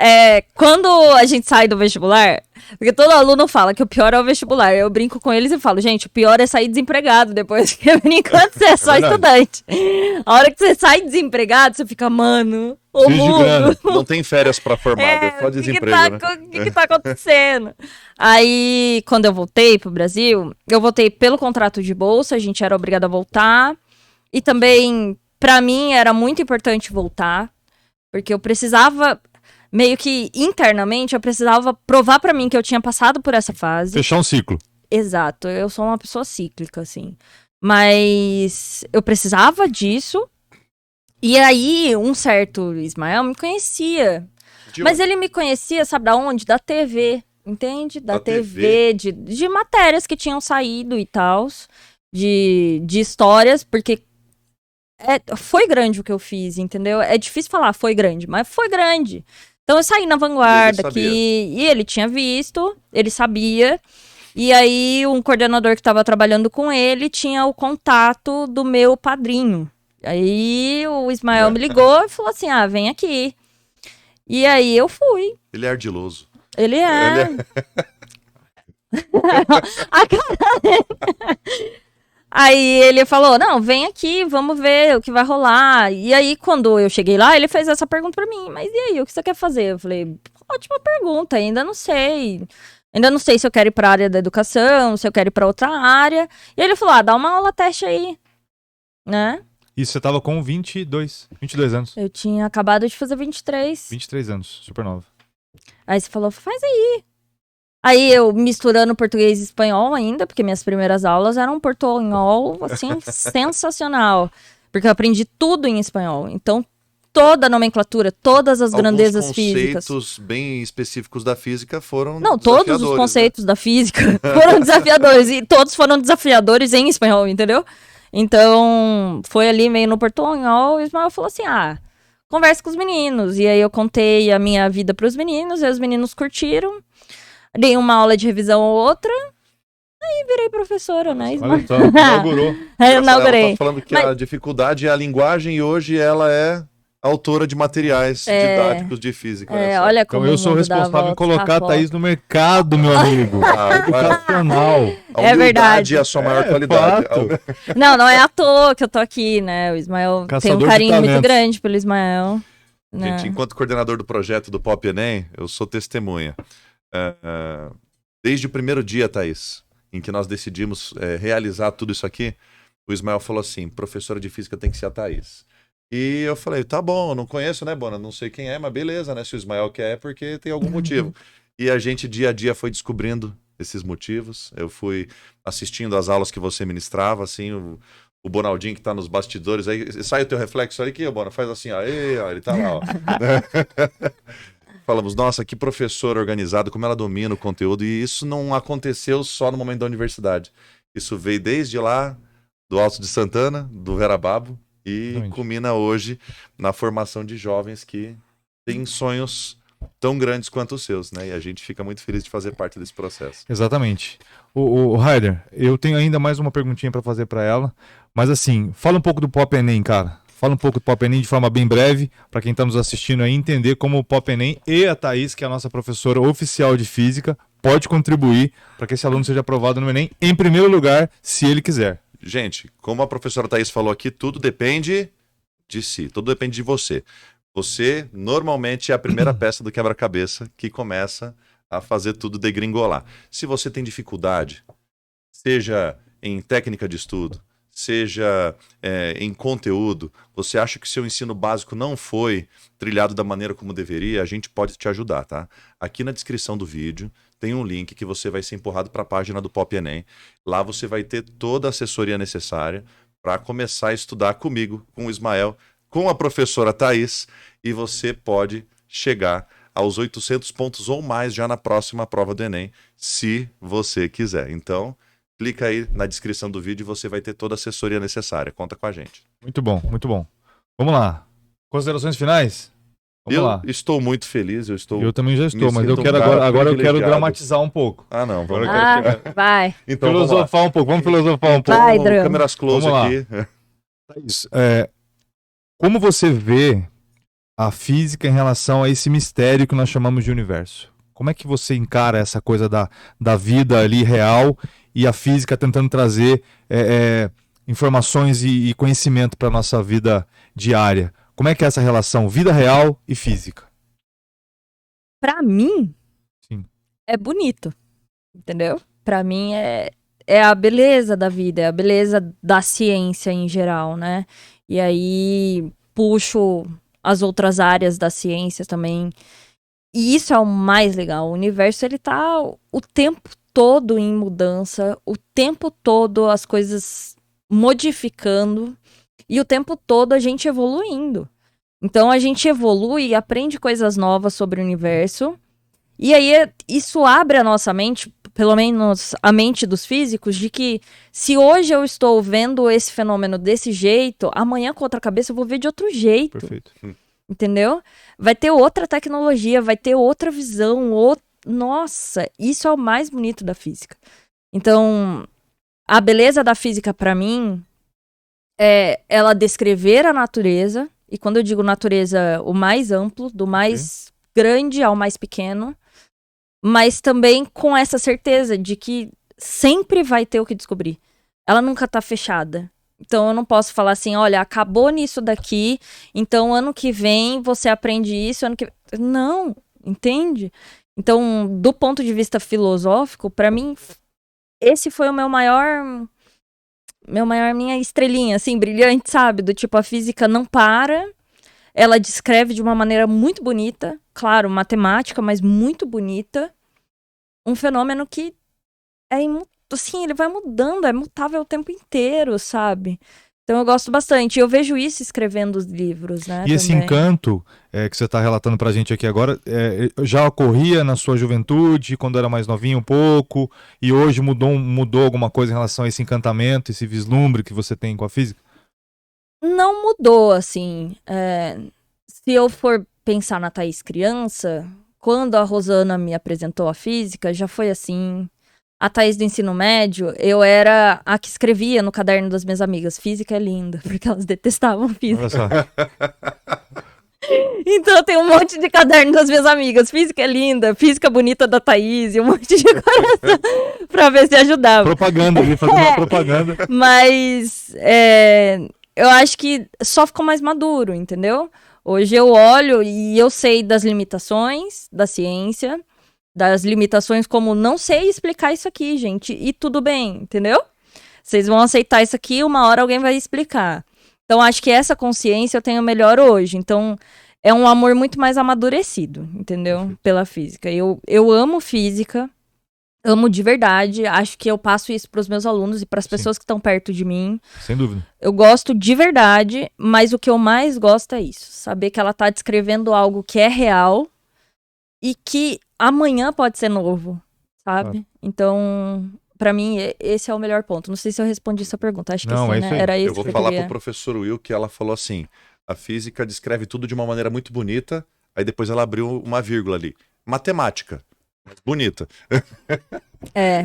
quando a gente sai do vestibular, porque todo aluno fala que o pior é o vestibular. Eu brinco com eles e falo, gente, o pior é sair desempregado depois, porque por enquanto você é só estudante. A hora que você sai desempregado, você fica, mano, o mundo. Não tem férias pra formado, é só desemprego, né? O que tá acontecendo? Aí, quando eu voltei pro Brasil, eu voltei pelo contrato de bolsa, a gente era obrigado a voltar. E também, pra mim, era muito importante voltar, porque eu precisava, meio que internamente, eu precisava provar pra mim que eu tinha passado por essa fase. Fechar um ciclo. Exato, eu sou uma pessoa cíclica, assim. Mas eu precisava disso. E aí, um certo Ismael me conhecia. Mas ele me conhecia, sabe da onde? Da TV, entende? Da TV, de matérias que tinham saído e tal. De histórias, porque foi grande o que eu fiz, entendeu? É difícil falar foi grande, mas foi grande. Então eu saí na Vanguarda e ele tinha visto, ele sabia. E aí um coordenador que estava trabalhando com ele tinha o contato do meu padrinho. Aí o Ismael me ligou e falou assim, vem aqui. E aí eu fui. Ele é ardiloso. Ele é. A cara dele. Aí ele falou, não, vem aqui, vamos ver o que vai rolar. E aí, quando eu cheguei lá, ele fez essa pergunta pra mim. Mas e aí, o que você quer fazer? Eu falei, ótima pergunta, ainda não sei. Ainda não sei se eu quero ir pra área da educação, se eu quero ir pra outra área. E ele falou, dá uma aula teste aí, né? Isso, você tava com 22 anos. Eu tinha acabado de fazer 23. 23 anos, super nova. Aí você falou, faz aí. Aí eu misturando português e espanhol ainda, porque minhas primeiras aulas eram portunhol, assim, sensacional. Porque eu aprendi tudo em espanhol. Então, toda a nomenclatura, todas as grandezas físicas. Os conceitos bem específicos da física foram Não, todos os conceitos da física foram desafiadores. E todos foram desafiadores em espanhol, entendeu? Então, foi ali meio no portunhol, e o Ismael falou assim, conversa com os meninos. E aí eu contei a minha vida pros meninos, e os meninos curtiram. Dei uma aula de revisão ou outra, aí virei professora, né? Olha só, inaugurou. Eu inaugurei. Ela tá falando que a dificuldade é a linguagem e hoje ela é autora de materiais didáticos de física. Olha como então eu sou responsável em colocar a Thaís no mercado, meu amigo. Educacional. É verdade. É a sua maior qualidade. Não é à toa que eu tô aqui, né? O Ismael tem um carinho muito grande pelo Ismael. Né? Gente, enquanto coordenador do projeto do Pop Enem, eu sou testemunha. Desde o primeiro dia, Thaís, em que nós decidimos realizar tudo isso aqui, o Ismael falou assim, professora de física tem que ser a Thaís. E eu falei, tá bom, eu não conheço, né, Bona? Não sei quem é, mas beleza, né? Se o Ismael quer é porque tem algum motivo. E a gente, dia a dia, foi descobrindo esses motivos. Eu fui assistindo às aulas que você ministrava, assim, o Bonaldinho que tá nos bastidores, aí sai o teu reflexo aí, que Bona, faz assim, ó, ele tá lá, ó. Falamos, nossa, que professor organizado, como ela domina o conteúdo, e isso não aconteceu só no momento da universidade. Isso veio desde lá, do Alto de Santana, do Verababo, e culmina hoje na formação de jovens que têm sonhos tão grandes quanto os seus, né? E a gente fica muito feliz de fazer parte desse processo. Exatamente. O Raider, eu tenho ainda mais uma perguntinha para fazer para ela, mas assim, fala um pouco do Pop Enem, cara. fala um pouco do Pop Enem de forma bem breve, para quem está nos assistindo aí entender como o Pop Enem e a Thaís, que é a nossa professora oficial de física, pode contribuir para que esse aluno seja aprovado no Enem em primeiro lugar, se ele quiser. Gente, como a professora Thaís falou aqui, tudo depende de si, tudo depende de você. Você, normalmente, é a primeira peça do quebra-cabeça que começa a fazer tudo degringolar. Se você tem dificuldade, seja em técnica de estudo, seja em conteúdo, você acha que seu ensino básico não foi trilhado da maneira como deveria, a gente pode te ajudar, tá? Aqui na descrição do vídeo tem um link que você vai ser empurrado para a página do Pop Enem. Lá você vai ter toda a assessoria necessária para começar a estudar comigo, com o Ismael, com a professora Thaís, e você pode chegar aos 800 pontos ou mais já na próxima prova do Enem, se você quiser. Então, clica aí na descrição do vídeo e você vai ter toda a assessoria necessária. Conta com a gente. Muito bom, muito bom. Vamos lá. Considerações finais? Vamos lá. Estou muito feliz, Eu também já estou, mas eu sinto quero um cara agora eu quero privilegiado. dramatizar um pouco. Ah, não, vamos Vai. Então, vamos lá. Filosofar um pouco, vamos filosofar um pouco. Vai, drama. Câmeras close Vamos lá. aqui. Thaís, como você vê a física em relação a esse mistério que nós chamamos de universo? Como é que você encara essa coisa da vida ali real e a física tentando trazer informações e conhecimento para a nossa vida diária? Como é que é essa relação vida real e física? Pra mim, Sim. é bonito, entendeu? Pra mim é a beleza da vida, é a beleza da ciência em geral, né? E aí puxo as outras áreas da ciência também. E isso é o mais legal. O universo, ele tá o tempo todo em mudança, o tempo todo as coisas modificando e o tempo todo a gente evoluindo. Então a gente evolui e aprende coisas novas sobre o universo. E aí isso abre a nossa mente, pelo menos a mente dos físicos, de que se hoje eu estou vendo esse fenômeno desse jeito, amanhã com outra cabeça eu vou ver de outro jeito. Perfeito. Entendeu? Vai ter outra tecnologia, vai ter outra visão. Nossa, isso é o mais bonito da física. Então, a beleza da física pra mim é ela descrever a natureza. E quando eu digo natureza, o mais amplo, do mais grande ao mais pequeno. Mas também com essa certeza de que sempre vai ter o que descobrir. Ela nunca tá fechada. Então eu não posso falar assim, olha, acabou nisso daqui, então ano que vem você aprende isso, ano que... Não, entende? Então, do ponto de vista filosófico, pra mim, esse foi o minha estrelinha, assim, brilhante, sabe? Do tipo, a física não para, ela descreve de uma maneira muito bonita, claro, matemática, mas muito bonita, um fenômeno que é assim, ele vai mudando, é mutável o tempo inteiro, sabe? Então eu gosto bastante. Eu vejo isso escrevendo os livros, né? E esse também. encanto que você está relatando pra gente aqui agora, já ocorria na sua juventude, quando era mais novinho um pouco, e hoje mudou alguma coisa em relação a esse encantamento, esse vislumbre que você tem com a física? Não mudou, assim. Se eu for pensar na Thaís criança, quando a Rosana me apresentou a física, já foi assim. A Thaís do ensino médio, eu era a que escrevia no caderno das minhas amigas, física é linda, porque elas detestavam física. Olha só. Então tem um monte de caderno das minhas amigas, física é linda, física bonita da Thaís, e um monte de coisa pra ver se ajudava. Propaganda ali, fazendo uma propaganda. Mas eu acho que só ficou mais maduro, entendeu? Hoje eu olho e eu sei das limitações da ciência, das limitações como não sei explicar isso aqui, gente, e tudo bem, entendeu? Vocês vão aceitar isso aqui, uma hora alguém vai explicar. Então, acho que essa consciência eu tenho melhor hoje. Então, é um amor muito mais amadurecido, entendeu? Pela física. Eu amo física, amo de verdade, acho que eu passo isso para os meus alunos e para as pessoas que estão perto de mim. Sem dúvida. Eu gosto de verdade, mas o que eu mais gosto é isso. Saber que ela tá descrevendo algo que é real e que amanhã pode ser novo, sabe? Claro. Então, pra mim, esse é o melhor ponto. Não sei se eu respondi essa pergunta. Acho que Não, sim, é né? isso aí. Era isso Eu vou que falar queria. pro professor Will que ela falou assim, a física descreve tudo de uma maneira muito bonita, aí depois ela abriu uma vírgula ali. Matemática, mas bonita.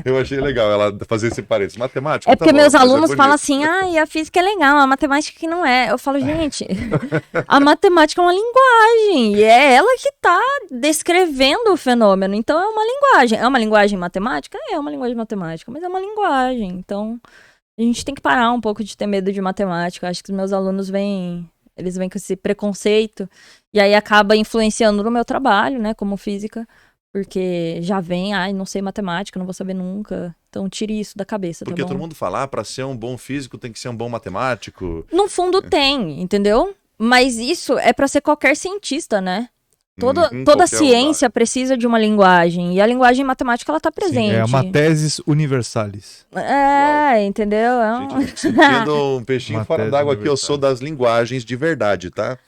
Eu achei legal ela fazer esse parênteses. Matemática, É porque tá bom, meus mas é alunos bonito. falam assim, e a física é legal, a matemática que não é. Eu falo, gente, a matemática é uma linguagem, e é ela que tá descrevendo o fenômeno. Então é uma linguagem. É uma linguagem matemática? É uma linguagem matemática, mas é uma linguagem. Então a gente tem que parar um pouco de ter medo de matemática. Eu acho que os meus alunos eles vêm com esse preconceito, e aí acaba influenciando no meu trabalho, né, como física. Porque já vem, não sei matemática, não vou saber nunca. Então tire isso da cabeça, Porque tá bom? todo mundo fala, para ser um bom físico tem que ser um bom matemático. No fundo tem, entendeu? Mas isso é pra ser qualquer cientista, né? Toda Qualquer ciência precisa de uma linguagem. E a linguagem matemática, ela tá presente. Sim, é uma tesis universalis. Entendeu? Gente, sentindo um peixinho Uma fora tese d'água aqui, eu universal. sou das linguagens de verdade, tá?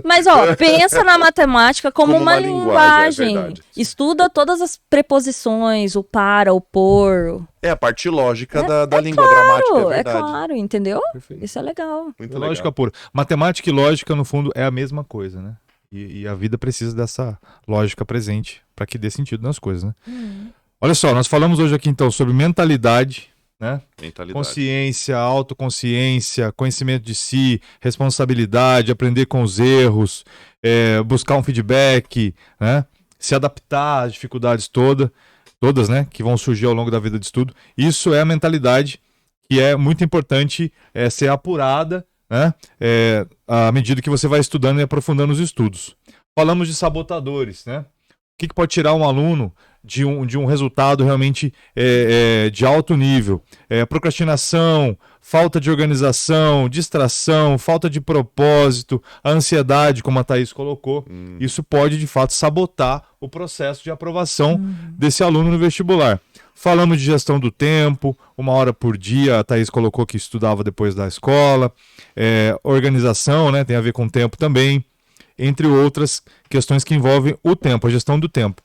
Mas, pensa na matemática como Como uma uma linguagem, é linguagem. verdade. Estuda todas as preposições, o para, o por. É a parte lógica da língua gramática, é É verdade. claro, entendeu? Perfeito. Isso é legal. Muito É legal. lógica pura. Matemática e lógica, no fundo, é a mesma coisa, né? E a vida precisa dessa lógica presente para que dê sentido nas coisas, né? Olha só, nós falamos hoje aqui então sobre mentalidade, né? Mentalidade. Consciência, autoconsciência, conhecimento de si, responsabilidade, aprender com os erros, buscar um feedback, né? Se adaptar às dificuldades todas, né? Que vão surgir ao longo da vida de estudo. Isso é a mentalidade que é muito importante ser apurada, né? À medida que você vai estudando e aprofundando os estudos. Falamos de sabotadores, né? O que pode tirar um aluno de um resultado realmente de alto nível? Procrastinação, falta de organização, distração, falta de propósito, a ansiedade, como a Thaís colocou. Isso pode, de fato, sabotar o processo de aprovação desse aluno no vestibular. Falamos de gestão do tempo, 1 hora por dia, a Thaís colocou que estudava depois da escola. Organização, né, tem a ver com tempo também, entre outras questões que envolvem o tempo, a gestão do tempo.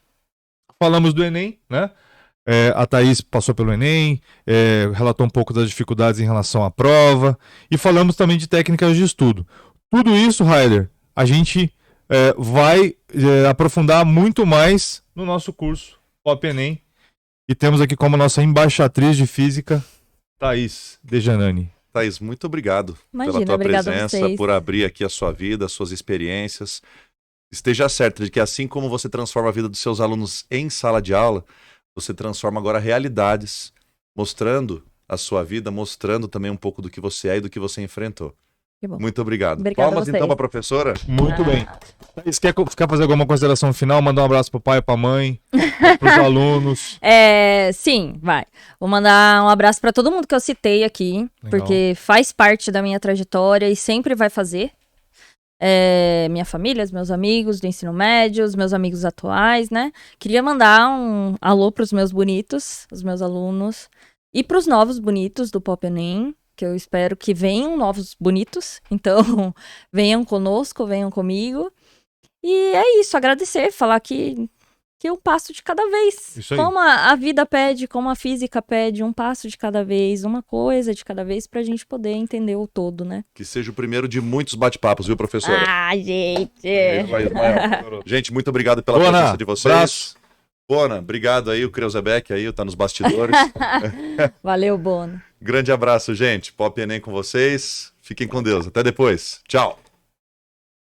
Falamos do Enem, né? A Thaís passou pelo Enem, relatou um pouco das dificuldades em relação à prova, e falamos também de técnicas de estudo. Tudo isso, Raider, a gente vai aprofundar muito mais no nosso curso Pop Enem, e temos aqui como nossa embaixatriz de física, Thaís Dejanani. Thaís, muito obrigado Imagina, pela tua obrigada a presença, vocês. por abrir aqui a sua vida, as suas experiências. Esteja certo de que assim como você transforma a vida dos seus alunos em sala de aula, você transforma agora realidades, mostrando a sua vida, mostrando também um pouco do que você é e do que você enfrentou. Que bom. Muito obrigado. Obrigada a Palmas vocês. então para a professora. Muito bem. Thaís, quer fazer alguma consideração final? Mandar um abraço pro pai, pra mãe, pros alunos. Sim, vai. Vou mandar um abraço pra todo mundo que eu citei aqui, Legal. porque faz parte da minha trajetória e sempre vai fazer. Minha família, os meus amigos do ensino médio, os meus amigos atuais, né? Queria mandar um alô pros meus bonitos, os meus alunos, e pros novos bonitos do Pop Enem, que eu espero que venham novos bonitos. Então, venham conosco, venham comigo. E é isso, agradecer, falar que um passo de cada vez. Isso aí. Como a vida pede, como a física pede, um passo de cada vez, uma coisa de cada vez, pra gente poder entender o todo, né? Que seja o primeiro de muitos bate-papos, viu, professora? Gente! Gente, muito obrigado pela Bona, presença de vocês. abraço. Bona, obrigado aí, o Creuzebeck aí, tá nos bastidores. Valeu, Bono. Grande abraço, gente. Pop Enem com vocês. Fiquem com Deus. Até depois. Tchau.